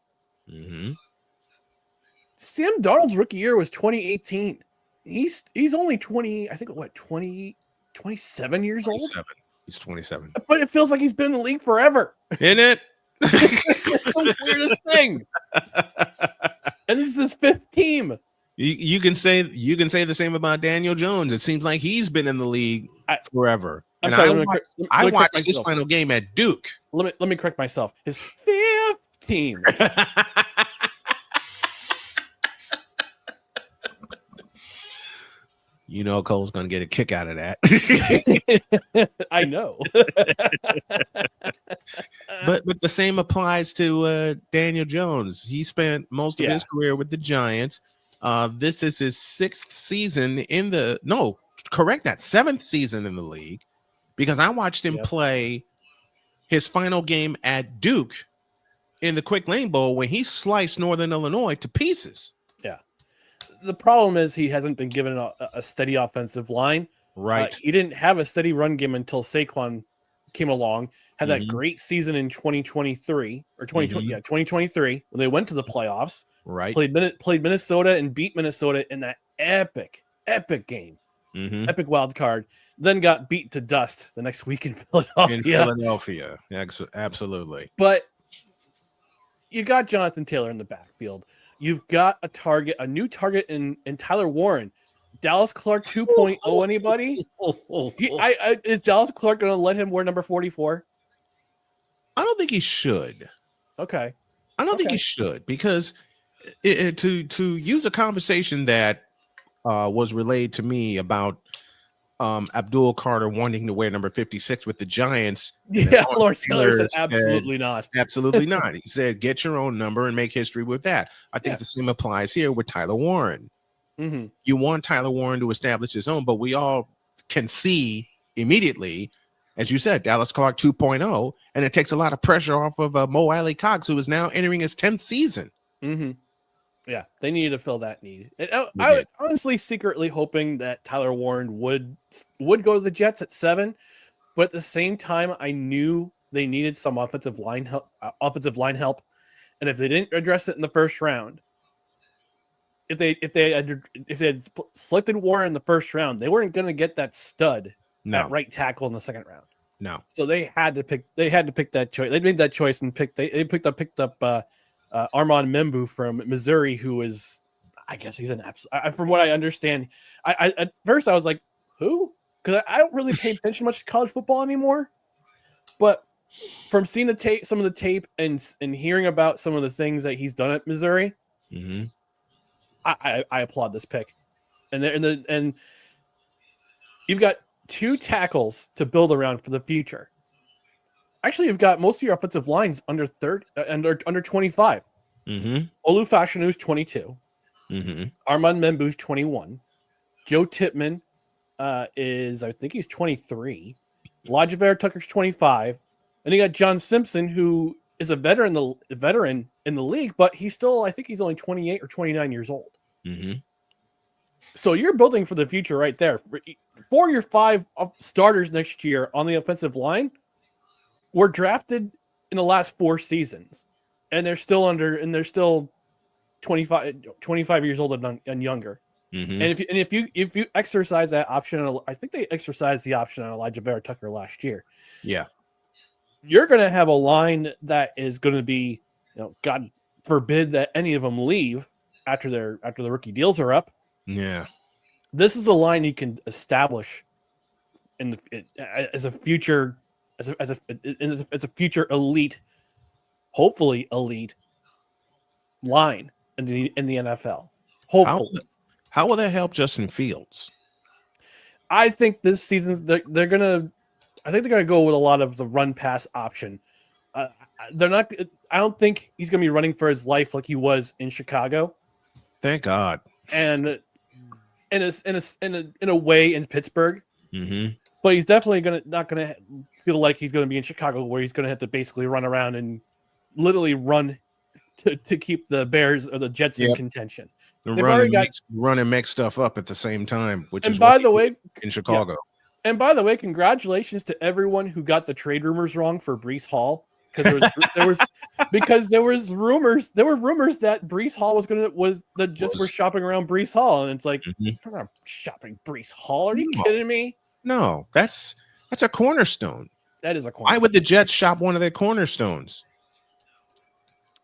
Speaker 4: Sam Darnold's rookie year was 2018. He's only 27 years old.
Speaker 1: He's 27.
Speaker 4: But it feels like he's been in the league forever.
Speaker 1: Isn't it?
Speaker 4: It's the weirdest thing. And this is his 5th team.
Speaker 1: You can say the same about Daniel Jones. It seems like he's been in the league forever. I watched his final game at Duke.
Speaker 4: Let me correct myself. His 5th team.
Speaker 1: You know, Cole's going to get a kick out of that.
Speaker 4: I know.
Speaker 1: but the same applies to Daniel Jones. He spent most of his career with the Giants. This is his 6th season seventh season in the league, because I watched him play his final game at Duke in the Quick Lane Bowl when he sliced Northern Illinois to pieces.
Speaker 4: Yeah. The problem is he hasn't been given a steady offensive line.
Speaker 1: Right.
Speaker 4: He didn't have a steady run game until Saquon came along, had that great season in 2023 or 2023 when they went to the playoffs.
Speaker 1: Right.
Speaker 4: Played Minnesota and beat Minnesota in that epic game. Epic wild card. Then got beat to dust the next week in Philadelphia.
Speaker 1: Absolutely.
Speaker 4: But you got Jonathan Taylor in the backfield. You've got a new target in Tyler Warren. Dallas Clark 2.0, anybody? Is Dallas Clark going to let him wear number 44?
Speaker 1: I don't think he should.
Speaker 4: Okay.
Speaker 1: I don't think he should, because to use a conversation that was relayed to me about Abdul Carter wanting to wear number 56 with the Giants.
Speaker 4: Yeah, Lord Taylor said absolutely not.
Speaker 1: Absolutely not. He said, get your own number and make history with that. I think the same applies here with Tyler Warren. You want Tyler Warren to establish his own, but we all can see immediately, as you said, Dallas Clark 2.0, and it takes a lot of pressure off of Mo Alley Cox, who is now entering his 10th season.
Speaker 4: Yeah, they needed to fill that need. I was honestly secretly hoping that Tyler Warren would go to the Jets at 7, but at the same time, I knew they needed some offensive line help. And if they didn't address it in the first round, if they had selected Warren in the first round, they weren't going to get that stud at right tackle in the second round.
Speaker 1: No,
Speaker 4: so they had to pick that choice. They made that choice and picked up Armand Membu from Missouri, who is, I guess he's an absolute. From what I understand, I at first I was like, who? Because I don't really pay attention much to college football anymore. But from seeing the tape, some of the tape, and hearing about some of the things that he's done at Missouri, I applaud this pick. And you've got 2 tackles to build around for the future. Actually, you've got most of your offensive lines under 25. Olu Fashanu's 22. Armand Membu's 21. Joe Tippmann is, I think he's 23. Lajaver Tucker's 25. And you got John Simpson, who is a veteran in the league, but he's still, I think he's only 28 or 29 years old. So you're building for the future right there. For your 5 starters next year on the offensive line were drafted in the last 4 seasons, and they're still 25 years old and younger. And if you exercise that option, I think they exercised the option on Elijah Vera Tucker last year.
Speaker 1: Yeah,
Speaker 4: you're going to have a line that is going to be, God forbid that any of them leave after the rookie deals are up.
Speaker 1: Yeah,
Speaker 4: this is a line you can establish as a future future elite, hopefully elite line in the NFL. Hopefully.
Speaker 1: How will that help Justin Fields?
Speaker 4: I think this season they're gonna go with a lot of the run pass option. They're not. I don't think he's gonna be running for his life like he was in Chicago.
Speaker 1: Thank God.
Speaker 4: And in a way in Pittsburgh. But he's definitely not gonna feel like he's gonna be in Chicago, where he's gonna have to basically run around and literally run to keep the Bears or the Jets in contention.
Speaker 1: Run and make stuff up at the same time, which is
Speaker 4: by the way
Speaker 1: in Chicago.
Speaker 4: And by the way, congratulations to everyone who got the trade rumors wrong for Breece Hall, because there were rumors that Breece Hall the Jets were shopping around Breece Hall, and it's like, we're not shopping Breece Hall. Are you kidding me?
Speaker 1: No, that's a cornerstone.
Speaker 4: That is a cornerstone.
Speaker 1: Why would the Jets shop one of their cornerstones?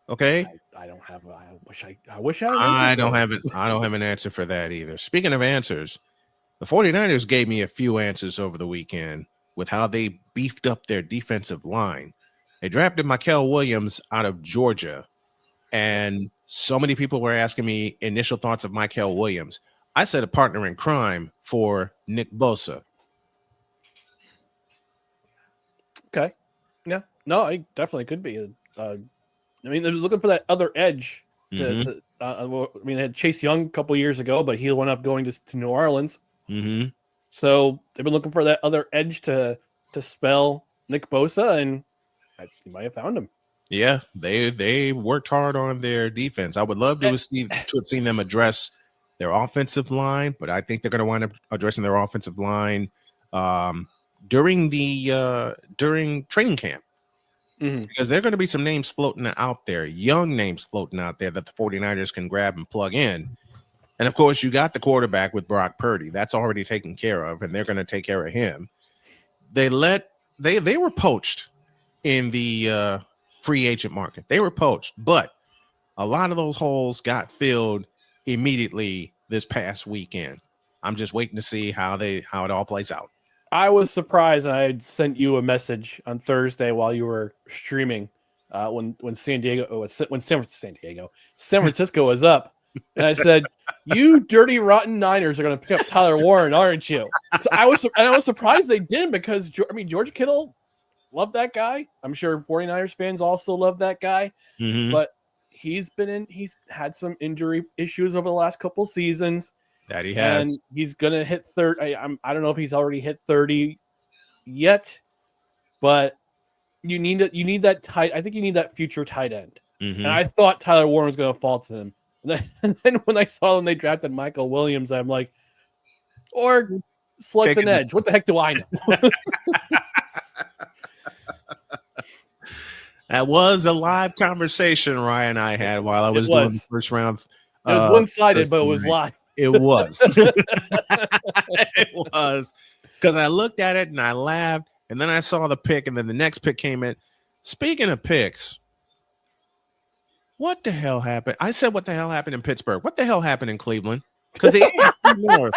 Speaker 1: Okay.
Speaker 4: I don't have. I wish I
Speaker 1: don't have it. I don't have an answer for that either. Speaking of answers, the 49ers gave me a few answers over the weekend with how they beefed up their defensive line. They drafted Mykel Williams out of Georgia, and so many people were asking me initial thoughts of Mykel Williams. I said a partner in crime for Nick Bosa.
Speaker 4: Okay. Yeah. No, I definitely could be. I mean, they're looking for that other edge. They had Chase Young a couple years ago, but he went up going to New Orleans. So they've been looking for that other edge to spell Nick Bosa, and you might have found him.
Speaker 1: Yeah, they worked hard on their defense. I would love to have seen them address their offensive line, but I think they're going to wind up addressing their offensive line during training camp. Because there are going to be some names floating out there, young names floating out there that the 49ers can grab and plug in. And of course, you got the quarterback with Brock Purdy. That's already taken care of, and they're going to take care of him. They were poached in the free agent market. They were poached, but a lot of those holes got filled immediately this past weekend. I'm just waiting to see how it all plays out.
Speaker 4: I was surprised, and I sent you a message on Thursday while you were streaming when San Francisco was up, and I said, "You dirty rotten Niners are going to pick up Tyler Warren, aren't you?" So I was surprised they didn't, because George Kittle loved that guy. I'm sure 49ers fans also love that guy, but he's had some injury issues over the last couple seasons.
Speaker 1: That he has.
Speaker 4: And he's going to hit 30. I don't know if he's already hit 30 yet, but you need that tight. I think you need that future tight end. And I thought Tyler Warren was going to fall to them. And then when I saw them, they drafted Mykel Williams. I'm like, or select an edge. What the heck do I know?
Speaker 1: That was a live conversation Ryan and I had while I was doing the first round.
Speaker 4: It was one-sided, but it was live.
Speaker 1: It was. It was. Because I looked at it and I laughed, and then I saw the pick, and then the next pick came in. Speaking of picks, what the hell happened? I said, what the hell happened in Pittsburgh? What the hell happened in Cleveland? Because the AFC North.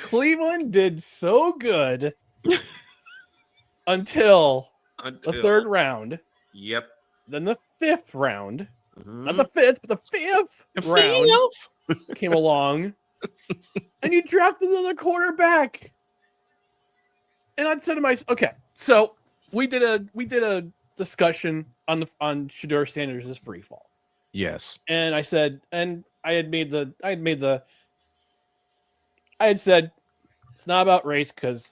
Speaker 4: Cleveland did so good until the third round.
Speaker 1: Yep.
Speaker 4: Then the fifth round, not the fifth, but the fifth round came along, and you drafted another quarterback. And I said to myself, okay, so we did a discussion on Shedur Sanders' free fall.
Speaker 1: Yes.
Speaker 4: And I said, and I had said it's not about race because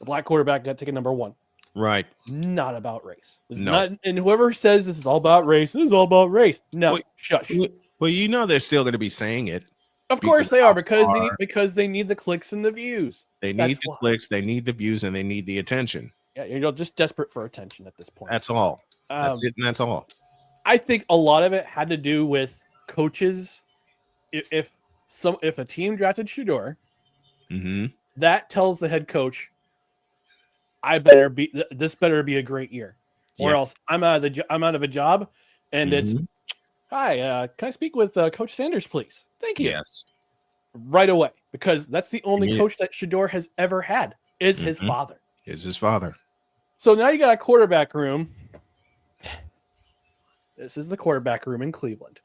Speaker 4: the black quarterback got taken number 1.
Speaker 1: Right.
Speaker 4: Not about race. It's
Speaker 1: No.
Speaker 4: not, and whoever says this is all about race, this is all about race. No, shush.
Speaker 1: Well, you know they're still going to be saying it.
Speaker 4: Of course they are because they need the clicks and the views.
Speaker 1: They need the clicks, they need the views, and they need the attention.
Speaker 4: Yeah, you're just desperate for attention at this point.
Speaker 1: That's all. That's it, and that's all.
Speaker 4: I think a lot of it had to do with coaches. If a team drafted Shedur, that tells the head coach, this better be a great year, or else I'm out of a job, and it's hi. Can I speak with Coach Sanders, please? Thank you.
Speaker 1: Yes.
Speaker 4: Right away, because that's the only coach that Shedur has ever had is his father. So now you got a quarterback room. This is the quarterback room in Cleveland.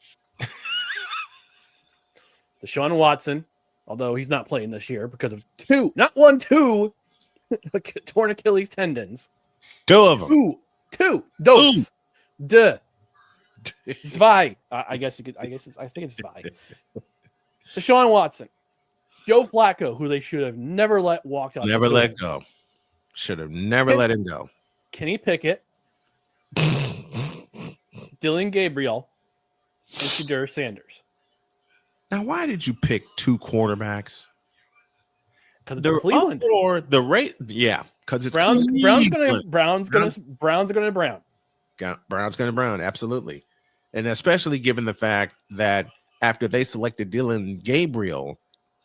Speaker 4: Deshaun Watson, although he's not playing this year because of two torn Achilles tendons.
Speaker 1: 2 of them.
Speaker 4: Two. Dos. Duh. Zwei. I think it's Zwei. Deshaun Watson. Joe Flacco, who they should have never let walk out.
Speaker 1: Never let go. Should have never let him go.
Speaker 4: Kenny Pickett. Dylan Gabriel. And Shedur Sanders.
Speaker 1: Now, why did you pick 2 quarterbacks?
Speaker 4: Because it's Cleveland.
Speaker 1: Or the rate, yeah, because it's
Speaker 4: Brown's
Speaker 1: Cleveland.
Speaker 4: going to Brown.
Speaker 1: Brown's going to Brown, absolutely. And especially given the fact that after they selected Dylan Gabriel,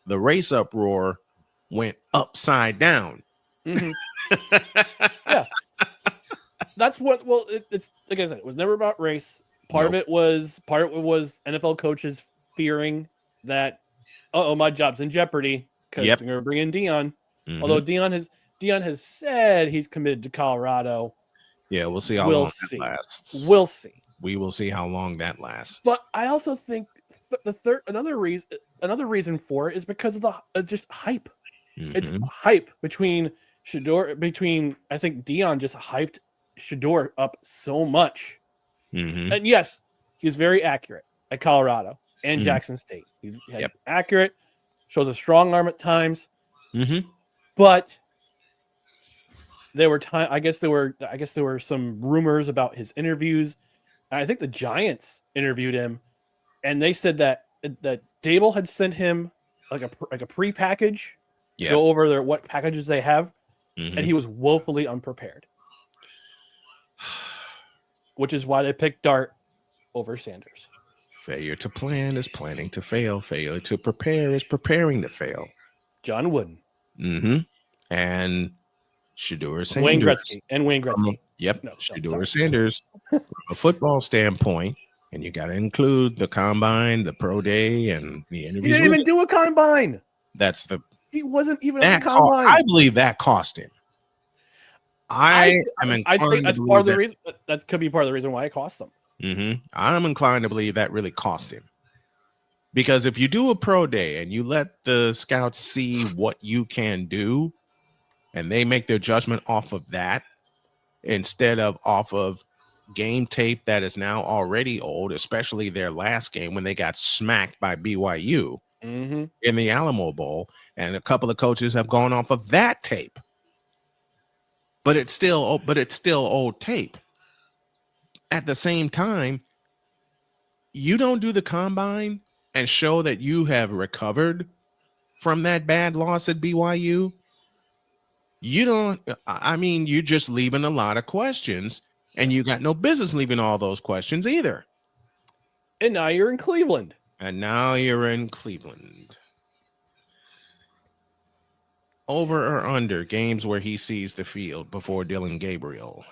Speaker 1: the race uproar went upside down.
Speaker 4: Yeah. That's what, well, it's like I said, it was never about race. Part of it was NFL coaches fearing that, my job's in jeopardy because they're going to bring in Dion. Although Dion has said he's committed to Colorado.
Speaker 1: Yeah, we'll see how long that lasts.
Speaker 4: We'll see.
Speaker 1: We will see how long that lasts.
Speaker 4: But I also think another reason for it is because of just hype. It's hype between I think Dion just hyped Shedur up so much. And yes, he's very accurate at Colorado and Jackson State. He's accurate, shows a strong arm at times. But there were I guess there were some rumors about his interviews. I think the Giants interviewed him, and they said that Dable had sent him like a pre-package to go over what packages they have, and he was woefully unprepared, which is why they picked Dart over Sanders.
Speaker 1: Failure to plan is planning to fail. Failure to prepare is preparing to fail.
Speaker 4: John Wooden.
Speaker 1: And Shedur Sanders.
Speaker 4: Wayne Gretzky.
Speaker 1: Shedur Sanders. From a football standpoint, and you got to include the combine, the pro day, and the interviews.
Speaker 4: He didn't even do a combine.
Speaker 1: He
Speaker 4: wasn't even on the combine.
Speaker 1: I believe that cost him. I think
Speaker 4: that's part of the reason. That could be part of the reason why it cost them.
Speaker 1: I'm inclined to believe that really cost him. Because if you do a pro day and you let the scouts see what you can do, and they make their judgment off of that, instead of off of game tape that is now already old, especially their last game when they got smacked by BYU in the Alamo Bowl, and a couple of coaches have gone off of that tape. But it's still old tape. At the same time, you don't do the combine and show that you have recovered from that bad loss at BYU. You're just leaving a lot of questions, and you got no business leaving all those questions either.
Speaker 4: And now you're in Cleveland.
Speaker 1: Over or under games where he sees the field before Dylan Gabriel?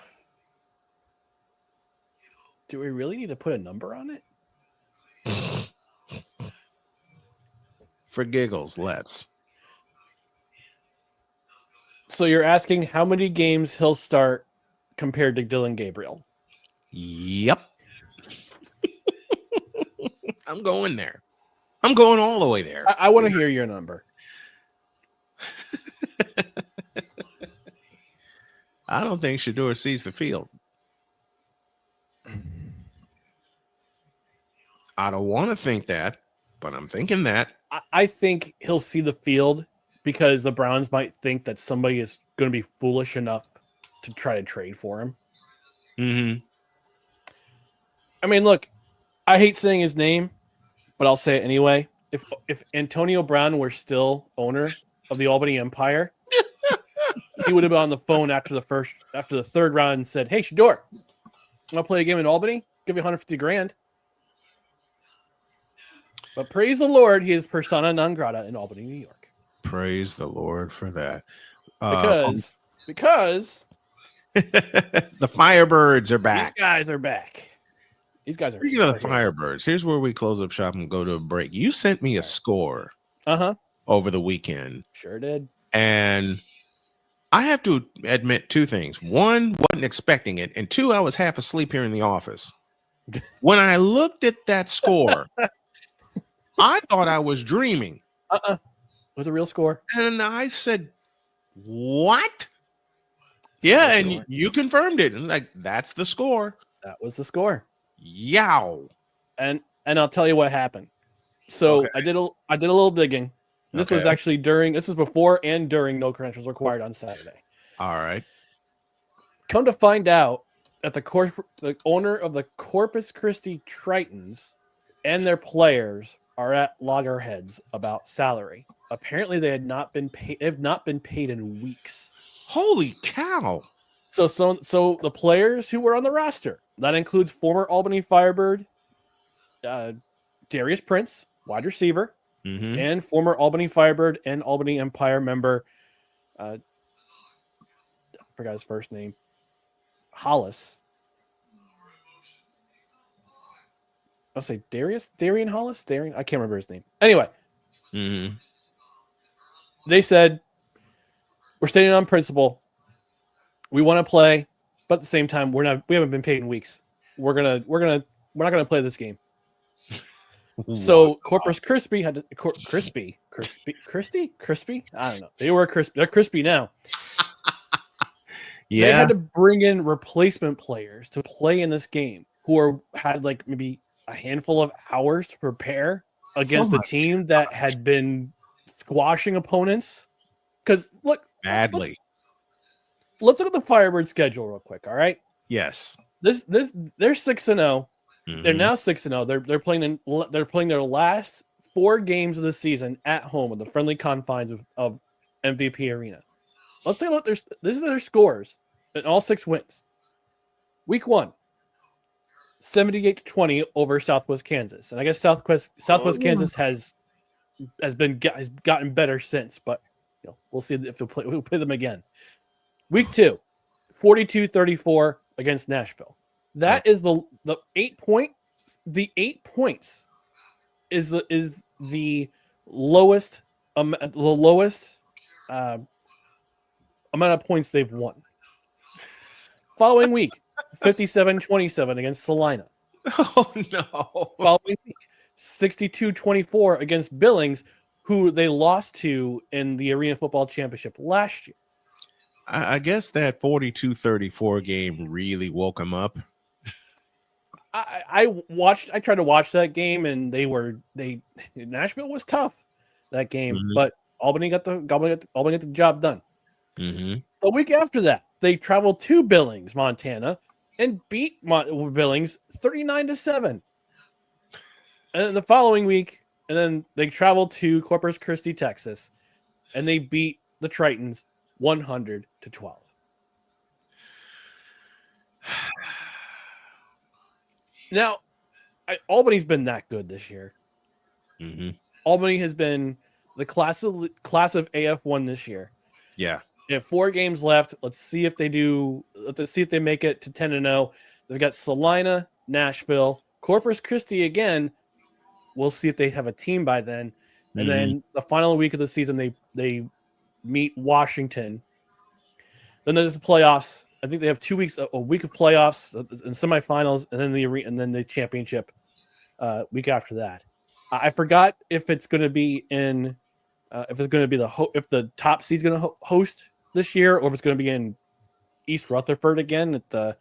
Speaker 4: Do we really need to put a number on it?
Speaker 1: for giggles, let's.
Speaker 4: So you're asking how many games he'll start compared to Dylan Gabriel?
Speaker 1: Yep. I'm going there. I'm going all the way there.
Speaker 4: I want to hear your number.
Speaker 1: I don't think Shedur sees the field. I don't want to think that, but I'm thinking that.
Speaker 4: I think he'll see the field because the Browns might think that somebody is going to be foolish enough to try to trade for him.
Speaker 1: Mm-hmm.
Speaker 4: I mean, look, I hate saying his name, but I'll say it anyway. If Antonio Brown were still owner of the Albany Empire, he would have been on the phone after the third round and said, "Hey, Shedur, want to play a game in Albany? Give you $150,000." But praise the Lord, he is persona non grata in Albany, New York.
Speaker 1: Praise the Lord for that.
Speaker 4: Because
Speaker 1: the Firebirds are back.
Speaker 4: These guys are back. These guys are.
Speaker 1: Speaking of the Firebirds, here's where we close up shop and go to a break. You sent me a score over the weekend.
Speaker 4: Sure did.
Speaker 1: And I have to admit two things. One, wasn't expecting it. And two, I was half asleep here in the office. When I looked at that score, I thought I was dreaming.
Speaker 4: It was a real score.
Speaker 1: And I said, what? Yeah, and you confirmed it. And like, that's the score.
Speaker 4: That was the score.
Speaker 1: Yow.
Speaker 4: And I'll tell you what happened. So I did a little digging. This was actually this was before and during no credentials required on Saturday.
Speaker 1: All right.
Speaker 4: Come to find out that the owner of the Corpus Christi Tritons and their players are at loggerheads about salary. Apparently they have not been paid in weeks.
Speaker 1: Holy cow.
Speaker 4: So the players who were on the roster, that includes former Albany Firebird, Darius Prince, wide receiver, and former Albany Firebird and Albany Empire member, I forgot his first name, Hollis. I'll say Darian Hollis? I can't remember his name. Anyway, they said, we're stating on principle. We want to play, but at the same time, we haven't been paid in weeks. We're not gonna play this game. So Corpus Christi had to crispy. I don't know. They were crispy. They're crispy now.
Speaker 1: Yeah.
Speaker 4: They had to bring in replacement players to play in this game who had like maybe a handful of hours to prepare against a team that had been squashing opponents. Because look,
Speaker 1: badly.
Speaker 4: Let's look at the Firebird schedule real quick. All right.
Speaker 1: Yes.
Speaker 4: They're 6-0. They're now 6-0. They're playing their last 4 games of the season at home in the friendly confines of MVP Arena. Let's take a look. This is their scores in all 6 wins. Week 1, 78-20 over Southwest Kansas, and I guess Southwest Kansas has gotten better since, but we'll see if we'll play them again. Week 2, 42-34 against Nashville. That is the 8 points. The 8 points is the lowest amount of points they've won. Following week, 57-27 against Salina.
Speaker 1: Oh no!
Speaker 4: Following week, 62-24 against Billings, who they lost to in the Arena Football Championship last year.
Speaker 1: I guess that 42-34 game really woke them up.
Speaker 4: I tried to watch that game, and Nashville was tough that game, but Albany got the job done. The week after that, they traveled to Billings, Montana, and beat Billings 39-7. And then the following week, and then they traveled to Corpus Christi, Texas, and they beat the Tritons 100-12. Now, Albany's been that good this year. Albany has been the class of AF1 this year.
Speaker 1: Yeah.
Speaker 4: They have 4 games left. Let's see if they do. Let's see if they make it to 10-0. They've got Salina, Nashville, Corpus Christi again. We'll see if they have a team by then. And then the final week of the season, they meet Washington. Then there's the playoffs. I think they have 2 weeks, a week of playoffs and semifinals, and then the championship week after that. I forgot if it's going to be in, if it's going to be if the top seed's going to host this year, or if it's going to be in East Rutherford again at the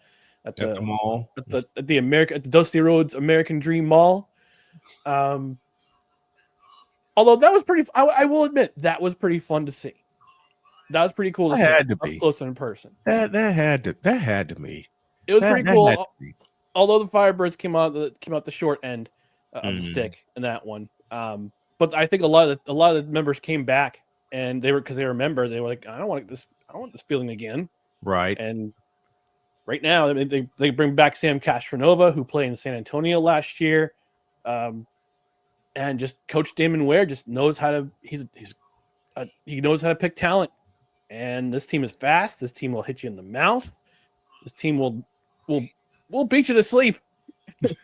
Speaker 1: mall,
Speaker 4: at the Dusty Roads American Dream Mall. Although that was pretty, I will admit that was pretty fun to see. That was pretty cool to see up close and in person.
Speaker 1: That had to be.
Speaker 4: It was pretty cool. Although the Firebirds came out the short end of the stick in that one. But I think a lot of the members came back, and they were like, I don't want this feeling again.
Speaker 1: Right.
Speaker 4: And right now they bring back Sam Castronova, who played in San Antonio last year. And just Coach Damon Ware just knows how to he knows how to pick talent. And this team is fast. This team will hit you in the mouth. This team will beat you to sleep. I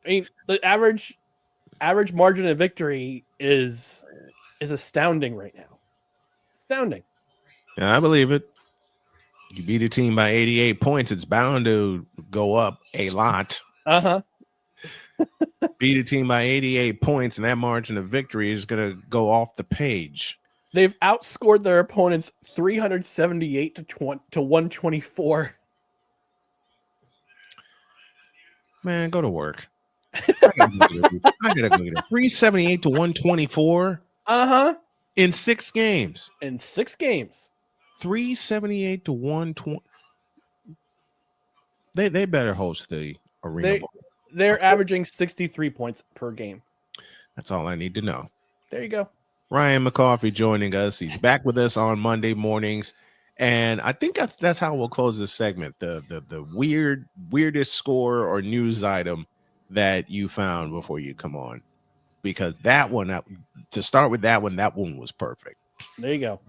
Speaker 4: mean, the average margin of victory is astounding right now. Astounding.
Speaker 1: Yeah, I believe it. You beat a team by 88 points, it's bound to go up a lot. Beat a team by 88 points, and that margin of victory is going to go off the page.
Speaker 4: They've outscored their opponents 378 to 124.
Speaker 1: Man, go to work. I gotta go get it. 378 to 124. In 6 games. 378 to 120. They better host the Arena Bowl.
Speaker 4: They're averaging 63 points per game.
Speaker 1: That's all I need to know.
Speaker 4: There you go.
Speaker 1: Ryan McCawfee joining us. He's back with us on Monday mornings. And I think that's how we'll close this segment. The weirdest score or news item that you found before you come on. Because that one, to start with that one was perfect.
Speaker 4: There you go.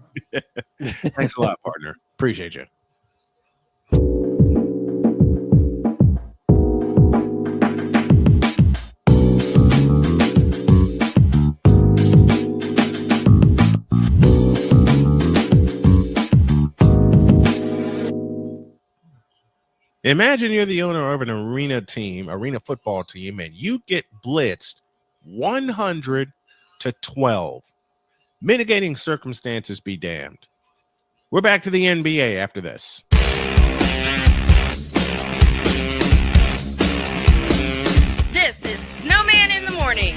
Speaker 1: Thanks a lot, partner. Appreciate you. Imagine you're the owner of an arena football team, and you get blitzed 100-12. Mitigating circumstances be damned. We're back to the NBA after this.
Speaker 5: This is Snowman in the Morning.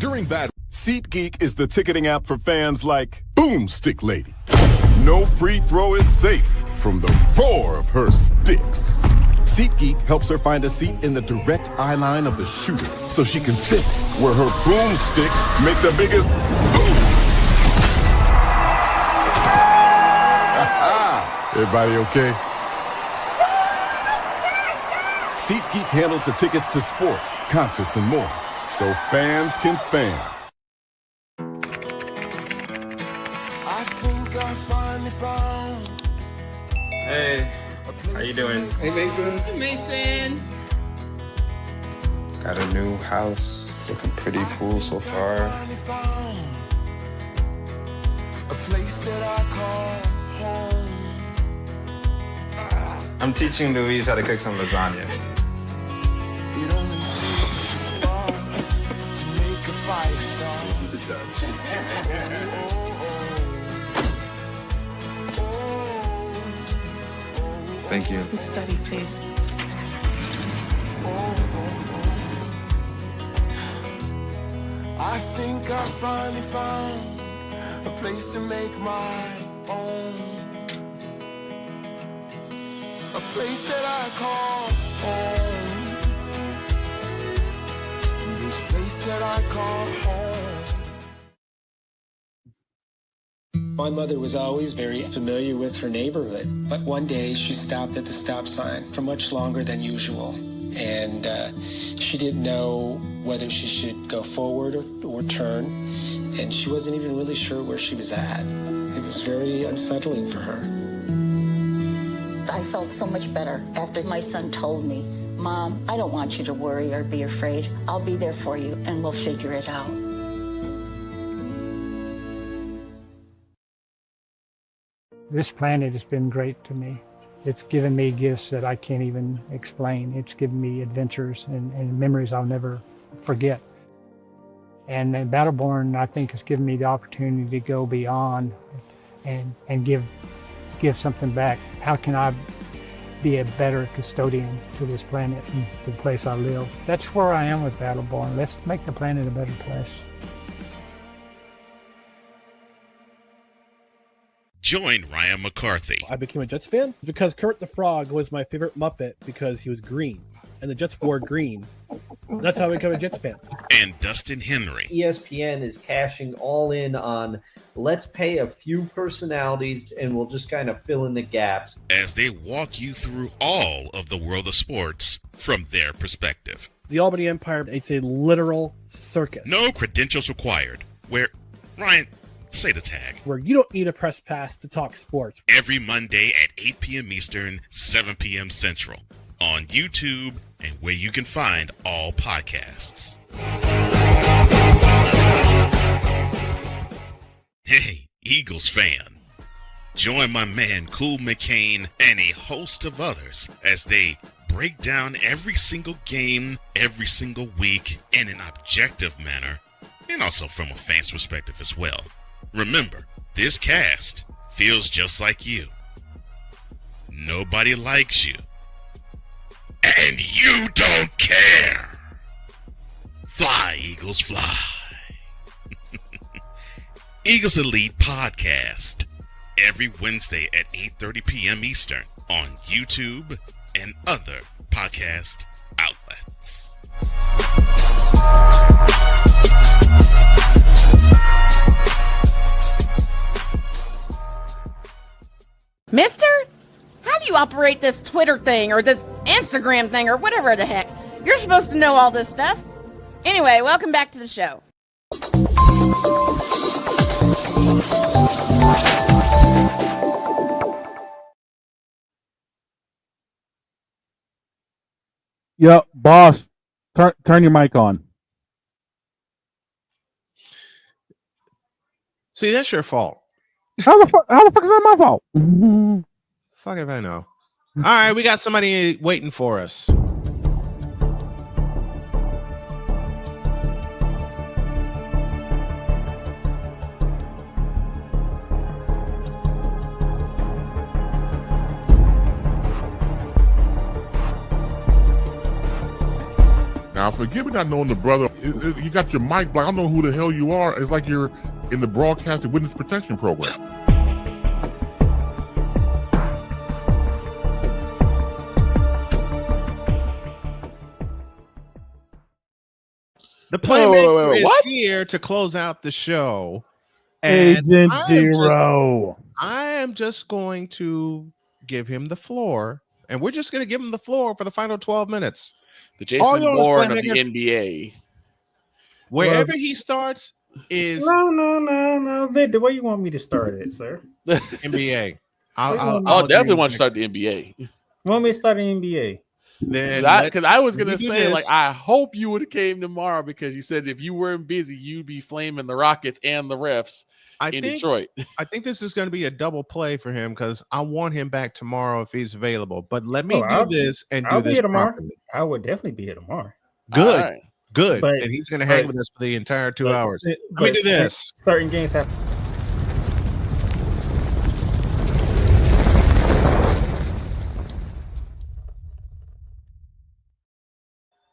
Speaker 23: During bad, SeatGeek is the ticketing app for fans like Boomstick Lady. No free throw is safe from the roar of her sticks. SeatGeek helps her find a seat in the direct eye line of the shooter so she can sit where her boomsticks make the biggest boom. Everybody okay? SeatGeek handles the tickets to sports, concerts, and more, so fans can fan.
Speaker 6: I think I finally found.
Speaker 12: Hey, how you doing?
Speaker 6: Hey, Mason.
Speaker 12: Hey, Mason.
Speaker 6: Got a new house. It's looking pretty cool so far. A place that I call home.
Speaker 12: I'm teaching Louise how to cook some lasagna.
Speaker 6: It only takes a spark to make a fire start.
Speaker 12: Thank you.
Speaker 21: Study, please.
Speaker 6: I think I finally found a place to make my own. A place that I call home. This place that I call home.
Speaker 14: My mother was always very familiar with her neighborhood, but one day she stopped at the stop sign for much longer than usual, and she didn't know whether she should go forward or turn, and she wasn't even really sure where she was at. It was very unsettling for her.
Speaker 24: I felt so much better after my son told me
Speaker 10: Mom, I don't want you to worry or be afraid. I'll be there for you, and we'll figure it out.
Speaker 13: This planet has been great to me. It's given me gifts that I can't even explain. It's given me adventures and memories I'll never forget. And Battleborn, I think, has given me the opportunity to go beyond and give something back. How can I be a better custodian to this planet and to the place I live? That's where I am with Battleborn. Let's make the planet a better place.
Speaker 7: Join Ryan McCarthy.
Speaker 4: I became a Jets fan because Kermit the Frog was my favorite Muppet because he was green, and the Jets wore green. That's how I became a Jets fan.
Speaker 7: And Dustin Henry.
Speaker 16: ESPN is cashing all in on let's pay a few personalities and we'll just kind of fill in the gaps.
Speaker 7: As they walk you through all of the world of sports from their perspective.
Speaker 4: The Albany Empire, it's a literal circus.
Speaker 7: No credentials required. Where, Ryan, say the tag.
Speaker 4: Where you don't need a press pass to talk sports.
Speaker 7: Every Monday at 8 p.m. Eastern, 7 p.m. Central. On YouTube and where you can find all podcasts. Hey, Eagles fan. Join my man Cool McCain and a host of others as they break down every single game, every single week in an objective manner, and also from a fan's perspective as well. Remember, this cast feels just like you. Nobody likes you. And you don't care. Fly, Eagles, fly. Eagles Elite Podcast. Every Wednesday at 8:30 p.m. Eastern on YouTube and other podcast outlets.
Speaker 5: Mister? How do you operate this Twitter thing or this Instagram thing or whatever the heck? You're supposed to know all this stuff. Anyway, welcome back to the show.
Speaker 2: Yep, boss. Turn your mic on.
Speaker 1: See, that's your fault.
Speaker 2: How the fuck is that my fault?
Speaker 1: Fuck if I know. All right, we got somebody waiting for us.
Speaker 8: Now, forgive me not knowing the brother. You got your mic, but I don't know who the hell you are. It's like you're in the broadcasted witness protection program.
Speaker 1: The playmaker is here to close out the show.
Speaker 2: Agent Zero.
Speaker 1: I am just going to give him the floor, and we're just going to give him the floor for the final 12 minutes.
Speaker 3: The Jason Bourne of the NBA.
Speaker 1: Wherever he starts is
Speaker 24: no. Victor, where you want me to start it, sir?
Speaker 1: NBA.
Speaker 3: I'll definitely want to start the NBA.
Speaker 24: You want me to start the NBA?
Speaker 3: Because I was gonna say, like, I hope you would have came tomorrow because you said if you weren't busy, you'd be flaming the Rockets and the refs in Detroit.
Speaker 1: I think this is going to be a double play for him because I want him back tomorrow if he's available. But let me do this and do this
Speaker 24: tomorrow. I would definitely be here tomorrow.
Speaker 1: Good,
Speaker 24: right.
Speaker 1: good.
Speaker 24: But,
Speaker 1: and he's going to hang with us for the entire 2 hours. Let me do this.
Speaker 24: Certain games have.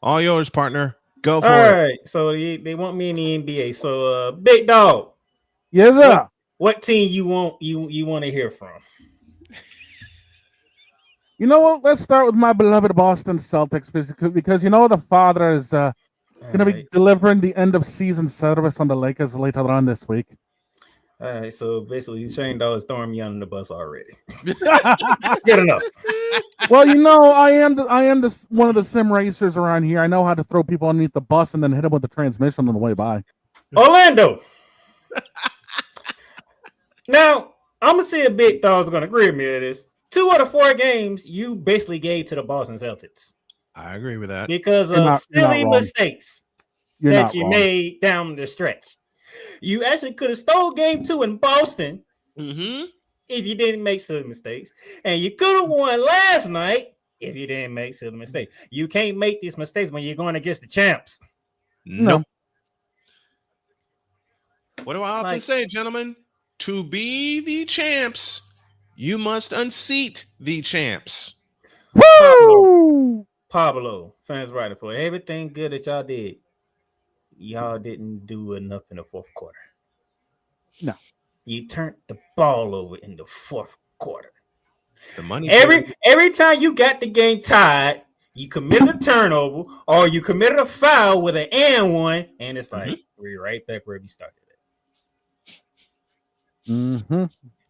Speaker 1: All yours, partner. Go for
Speaker 24: All
Speaker 1: it.
Speaker 24: right. So they want me in the NBA. So Big Dog.
Speaker 2: Yes, sir.
Speaker 24: What team you want to hear from?
Speaker 2: You know what? Let's start with my beloved Boston Celtics because you know the father is going to be delivering the end of season service on the Lakers later on this week.
Speaker 24: All right, so basically, Shane Dawg is throwing me under the bus already. Good enough.
Speaker 2: Well, you know, I am one of the sim racers around here. I know how to throw people underneath the bus and then hit them with the transmission on the way by.
Speaker 24: Orlando. Now, I'm gonna see if Big Dog's gonna agree with me with this. 2 out of 4 games you basically gave to the Boston Celtics.
Speaker 1: I agree with that.
Speaker 24: Because of silly mistakes that you made down the stretch. You actually could have stole game 2 in Boston if you didn't make silly mistakes. And you could have won last night if you didn't make silly mistakes. You can't make these mistakes when you're going against the champs.
Speaker 1: Nope. What do I often say, gentlemen? To be the champs, you must unseat the champs.
Speaker 24: Woo! Pablo, fans writer, for everything good that y'all did, y'all didn't do enough in the fourth quarter.
Speaker 2: No.
Speaker 24: You turned the ball over in the fourth quarter.
Speaker 1: The money
Speaker 24: every time you got the game tied, you committed a turnover or you committed a foul with an and one, and it's like we're right back where we started at.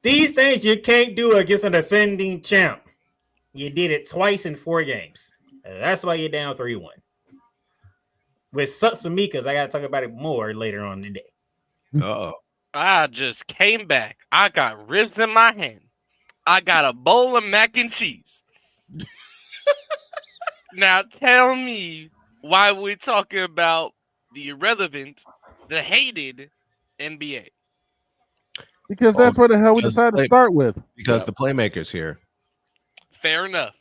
Speaker 24: These things you can't do against a defending champ. You did it twice in 4 games. That's why you're down 3-1. Which sucks for me because I got to talk about it more later on in the day.
Speaker 1: Uh-oh.
Speaker 9: I just came back. I got ribs in my hand. I got a bowl of mac and cheese. Now tell me why we're talking about the irrelevant, the hated NBA.
Speaker 2: Because that's what the hell we decided to start with.
Speaker 1: Because the playmakers here.
Speaker 9: Fair enough.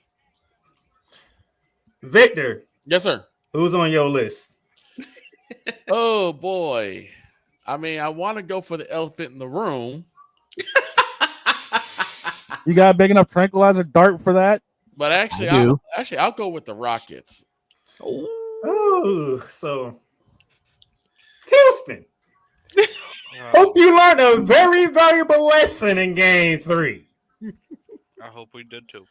Speaker 24: Victor.
Speaker 3: Yes, sir.
Speaker 24: Who's on your list?
Speaker 3: Oh, boy. I mean, I want to go for the elephant in the room.
Speaker 2: You got a big enough tranquilizer dart for that?
Speaker 3: But actually, I'll go with the Rockets.
Speaker 24: Oh, so Houston. Hope you learned a very valuable lesson in game 3.
Speaker 9: I hope we did too.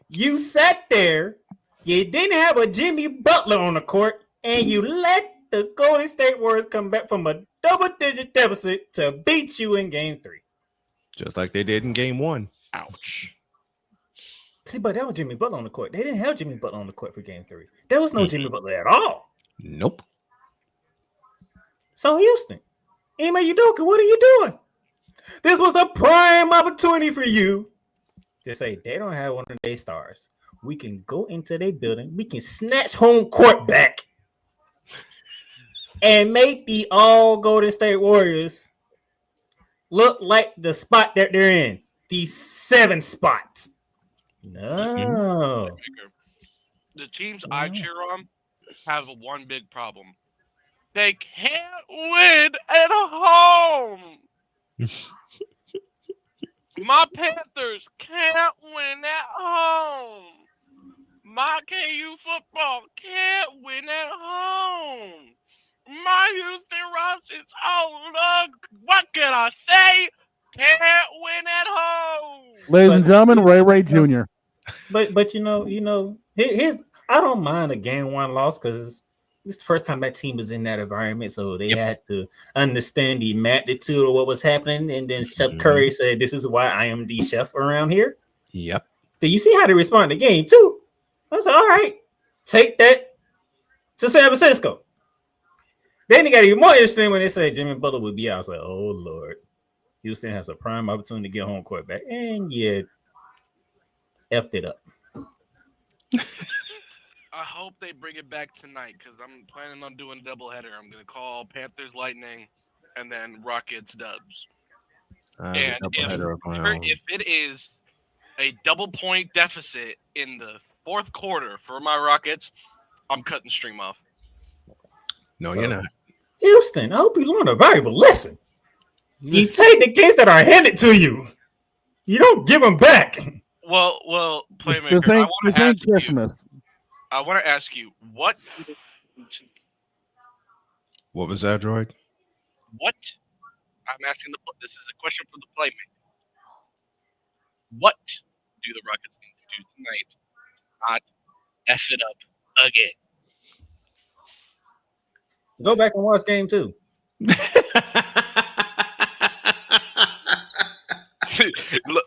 Speaker 24: You sat there, you didn't have a Jimmy Butler on the court, and you let the Golden State Warriors come back from a double-digit deficit to beat you in game 3.
Speaker 1: Just like they did in game 1.
Speaker 3: Ouch.
Speaker 24: See, but that was Jimmy Butler on the court. They didn't have Jimmy Butler on the court for game 3. There was no Jimmy Butler at all.
Speaker 1: Nope.
Speaker 24: So Houston, Ime Udoka, what are you doing? This was a prime opportunity for you to say they don't have one of their stars. We can go into their building. We can snatch home court back and make the all Golden State Warriors look like the spot that they're in. The 7th spot. No.
Speaker 9: The teams I cheer on have one big problem. They can't win at home. My Panthers can't win at home. My KU football can't win at home. My Houston Rockets, oh look, what can I say? Can't win at home.
Speaker 2: Ladies and gentlemen, Ray Jr.
Speaker 24: But you know, here's I don't mind a game 1 loss because it's the first time that team was in that environment, so they had to understand the magnitude of what was happening. And then Chef Curry said, "This is why I am the chef around here."
Speaker 1: Yep.
Speaker 24: Then you see how they respond to the game too. I said, "All right, take that to San Francisco." Then they got even more interesting when they said Jimmy Butler would be out. I was like, "Oh Lord, Houston has a prime opportunity to get home court back," and yeah, effed it up.
Speaker 9: I hope they bring it back tonight because I'm planning on doing a doubleheader. I'm going to call Panthers Lightning and then Rockets Dubs. And if it is a double point deficit in the fourth quarter for my Rockets, I'm cutting stream off.
Speaker 1: No, you're not.
Speaker 24: Houston, I hope you learned a valuable lesson. You take the games that are handed to you. You don't give them back.
Speaker 9: Well, Playmaker,
Speaker 2: this ain't Christmas.
Speaker 9: I want to ask you, what
Speaker 1: was that, Droid?
Speaker 9: What? I'm asking this is a question for the Playmaker. What do the Rockets need to do tonight? Not F it up again.
Speaker 24: Go back and watch game 2.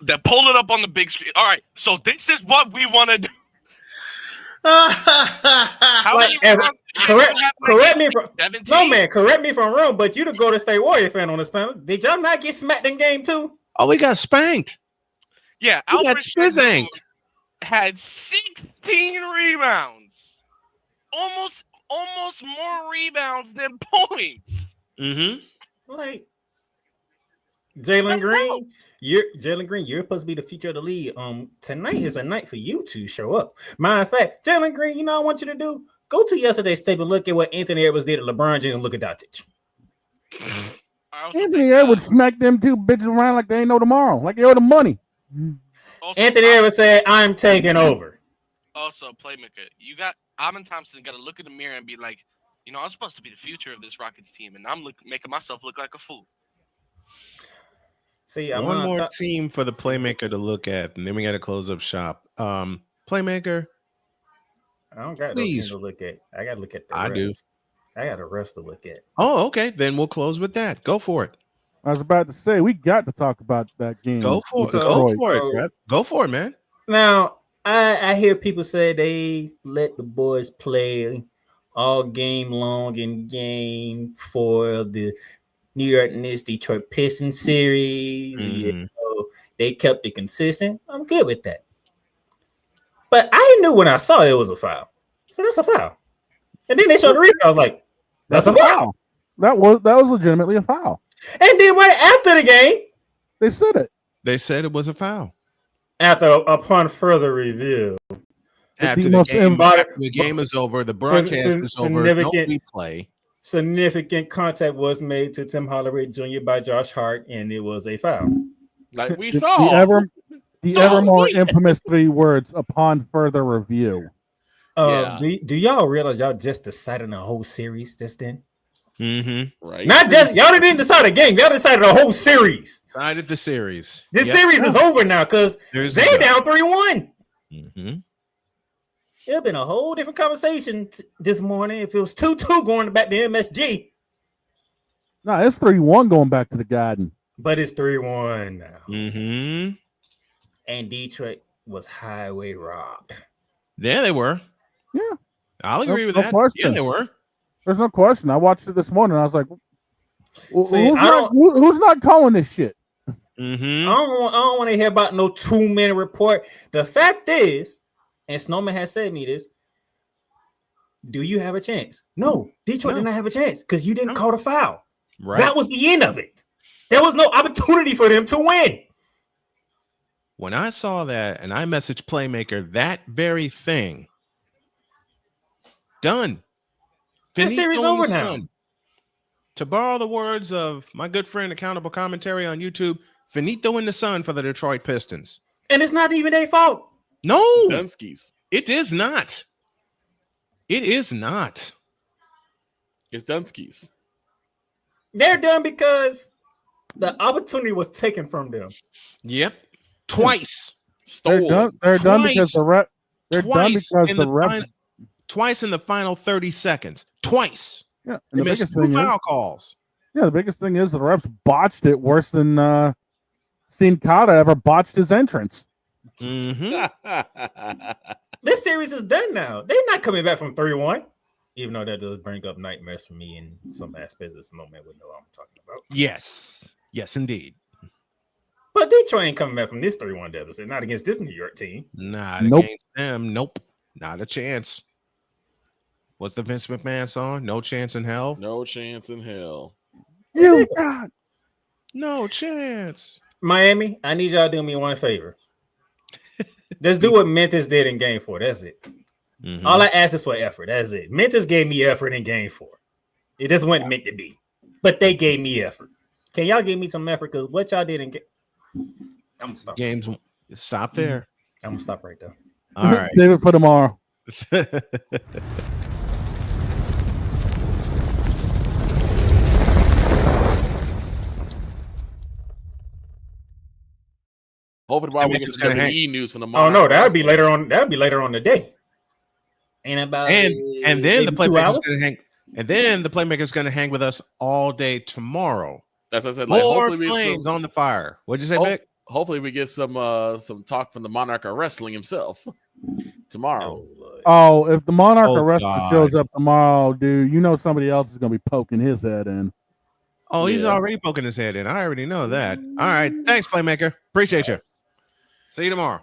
Speaker 9: They pulled it up on the big screen. All right, so this is what we want to do.
Speaker 24: Correct me if I'm wrong, but you the Golden State Warrior fan on this panel. Did y'all not get smacked in game 2?
Speaker 1: Oh, we got spanked.
Speaker 9: Yeah,
Speaker 1: we got spizanked.
Speaker 9: had 16 rebounds. Almost more rebounds than points.
Speaker 24: Like Jalen Green, you're supposed to be the future of the league. Tonight is a night for you to show up. Matter of fact, Jalen Green, you know what I want you to do? Go to yesterday's tape and look at what Anthony Edwards did to LeBron James and look at Doncic.
Speaker 2: Anthony Edwards smacked them two bitches around like they ain't know tomorrow, like they owe the money.
Speaker 24: Anthony Edwards said, "I'm taking over."
Speaker 9: Also, playmaker, Amin Thompson got to look in the mirror and be like, I'm supposed to be the future of this Rockets team, and I'm making myself look like a fool.
Speaker 24: See,
Speaker 1: one more team for the playmaker to look at, and then we got to close up shop. Playmaker.
Speaker 24: I don't got no team to look at. I got to look at the rest.
Speaker 1: do.
Speaker 24: I got a rest to look at.
Speaker 1: Oh, okay. Then we'll close with that. Go for it.
Speaker 2: I was about to say we got to talk about that game.
Speaker 1: Go for it. Go for it, man.
Speaker 24: Now, I hear people say they let the boys play all game long in game for the New York Knicks Detroit Pistons series. They kept it consistent. I'm good with that. But I knew when I saw it was a foul. So that's a foul. And then they showed the replay. I was like, that's a foul.
Speaker 2: That was legitimately a foul.
Speaker 24: And then right after the game,
Speaker 2: they said it.
Speaker 1: They said it was a foul.
Speaker 24: Upon further review.
Speaker 1: After the game is over, the broadcast is over, no replay.
Speaker 24: Significant contact was made to Tim Hardaway Jr. by Josh Hart, and it was a foul.
Speaker 3: Like we saw.
Speaker 2: The ever more infamous 3 words, upon further review.
Speaker 24: Do y'all realize y'all just decided a whole series just then?
Speaker 1: Right.
Speaker 24: Not just y'all didn't decide a game, y'all decided a whole series.
Speaker 1: Decided the series.
Speaker 24: This series is over now because they down 3-1. It'd have been a whole different conversation this morning if it was 2-2 going back to MSG.
Speaker 2: No, it's 3-1 going back to the Garden.
Speaker 24: But it's 3-1 now. And Detroit was highway robbed.
Speaker 1: Yeah, they were.
Speaker 2: Yeah.
Speaker 1: I'll agree with that.
Speaker 2: Question.
Speaker 1: Yeah, they were.
Speaker 2: There's no question. I watched it this morning. I was like, who's not calling this shit?
Speaker 24: I don't want to hear about no 2-minute report. The fact is, and Snowman has said me this, do you have a chance? No, Detroit did not have a chance because you didn't call the foul.
Speaker 1: Right.
Speaker 24: That was the end of it. There was no opportunity for them to win.
Speaker 1: When I saw that and I messaged Playmaker that very thing, done.
Speaker 24: This series over now.
Speaker 1: To borrow the words of my good friend Accountable Commentary on YouTube, finito in the sun for the Detroit Pistons.
Speaker 24: And it's not even their fault.
Speaker 1: No.
Speaker 3: Dunsky's.
Speaker 1: It is not. It is not.
Speaker 3: It's Dunsky's.
Speaker 24: They're done because the opportunity was taken from them.
Speaker 1: Yep. Twice.
Speaker 24: Stolen.
Speaker 2: They're done because the rep. They're done because the rep.
Speaker 1: Twice in the final 30 seconds. Twice.
Speaker 2: Yeah.
Speaker 1: And the biggest thing foul calls.
Speaker 2: Yeah, the biggest thing is the refs botched it worse than Sinkata ever botched his entrance.
Speaker 24: This series is done now. They're not coming back from 3-1. Even though that does bring up nightmares for me in some aspects of Snowman would know what I'm talking about.
Speaker 1: Yes. Yes, indeed.
Speaker 24: But Detroit ain't coming back from this 3-1 deficit. Not against this New York team.
Speaker 1: Not against them. Nope. Not a chance. What's the Vince McMahon song? No chance in hell.
Speaker 3: No chance in hell.
Speaker 2: You got
Speaker 1: no chance.
Speaker 24: Miami, I need y'all to do me one favor. Let's do what Memphis did in Game 4. That's it. All I ask is for effort. That's it. Memphis gave me effort in Game 4. It just wasn't meant to be, but they gave me effort. Can y'all give me some effort? Because what y'all did in I'm gonna stop.
Speaker 1: Games. Stop there.
Speaker 24: I'm gonna stop right there.
Speaker 1: All right.
Speaker 2: Save it for tomorrow.
Speaker 3: Hopefully, tomorrow we get some WWE news from tomorrow.
Speaker 24: Oh no, that'll be later on. That'll be later on today. Ain't about
Speaker 1: and then the playmaker's gonna hang. And then the playmaker's gonna hang with us all day tomorrow.
Speaker 3: That's what I said. Like, hopefully we
Speaker 1: flames on the fire. What'd you say, Vic?
Speaker 3: Hopefully we get some talk from the Monarch of Wrestling himself tomorrow.
Speaker 2: Oh, if the Monarch of Wrestling shows up tomorrow, dude, you know somebody else is gonna be poking his head in.
Speaker 1: Oh, he's already poking his head in. I already know that. All right. Thanks, Playmaker. Appreciate you. See you tomorrow.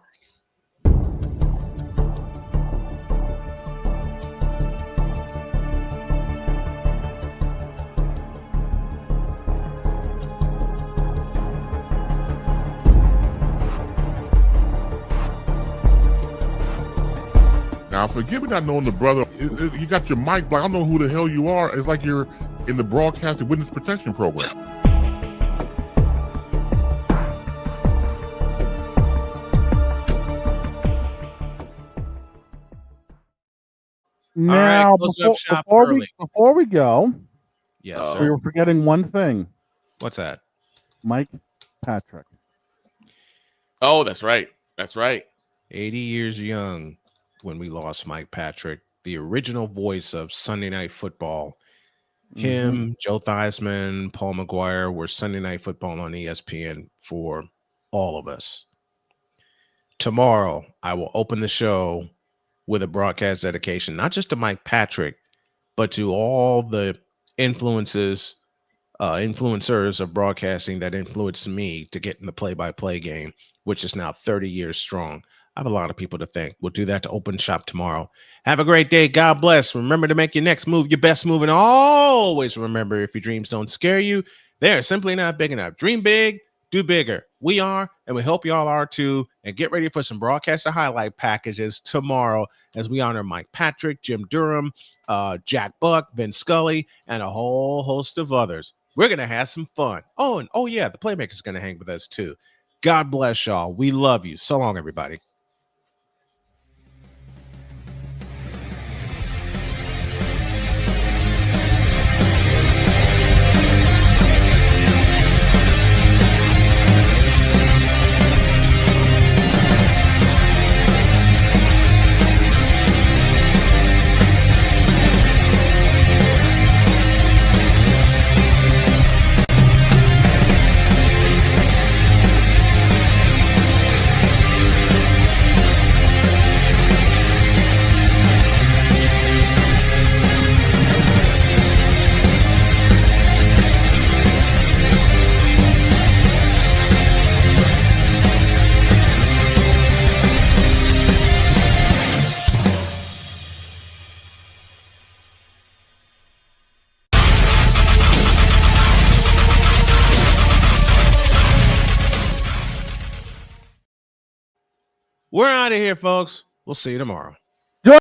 Speaker 8: Now, forgive me not knowing the brother. You got your mic black. I don't know who the hell you are. It's like you're in the broadcasting witness protection program.
Speaker 2: Now,
Speaker 1: right,
Speaker 2: before we go,
Speaker 1: yes,
Speaker 2: we were forgetting one thing.
Speaker 1: What's that?
Speaker 2: Mike Patrick.
Speaker 3: Oh, that's right. That's right.
Speaker 1: 80 years young when we lost Mike Patrick, the original voice of Sunday Night Football. Him, Joe Theismann, Paul McGuire were Sunday Night Football on ESPN for all of us. Tomorrow, I will open the show with a broadcast dedication, not just to Mike Patrick, but to all the influencers of broadcasting that influenced me to get in the play-by-play game, which is now 30 years strong. I have a lot of people to thank. We'll do that to open shop tomorrow. Have a great day. God bless. Remember to make your next move your best move. And always remember, if your dreams don't scare you, they're simply not big enough. Dream big, do bigger. We are, and we hope y'all are too. And get ready for some broadcaster highlight packages tomorrow as we honor Mike Patrick, Jim Durham, Jack Buck, Vin Scully, and a whole host of others. We're going to have some fun. Oh, and yeah, the Playmaker's going to hang with us too. God bless y'all. We love you. So long, everybody. We're out of here, folks. We'll see you tomorrow.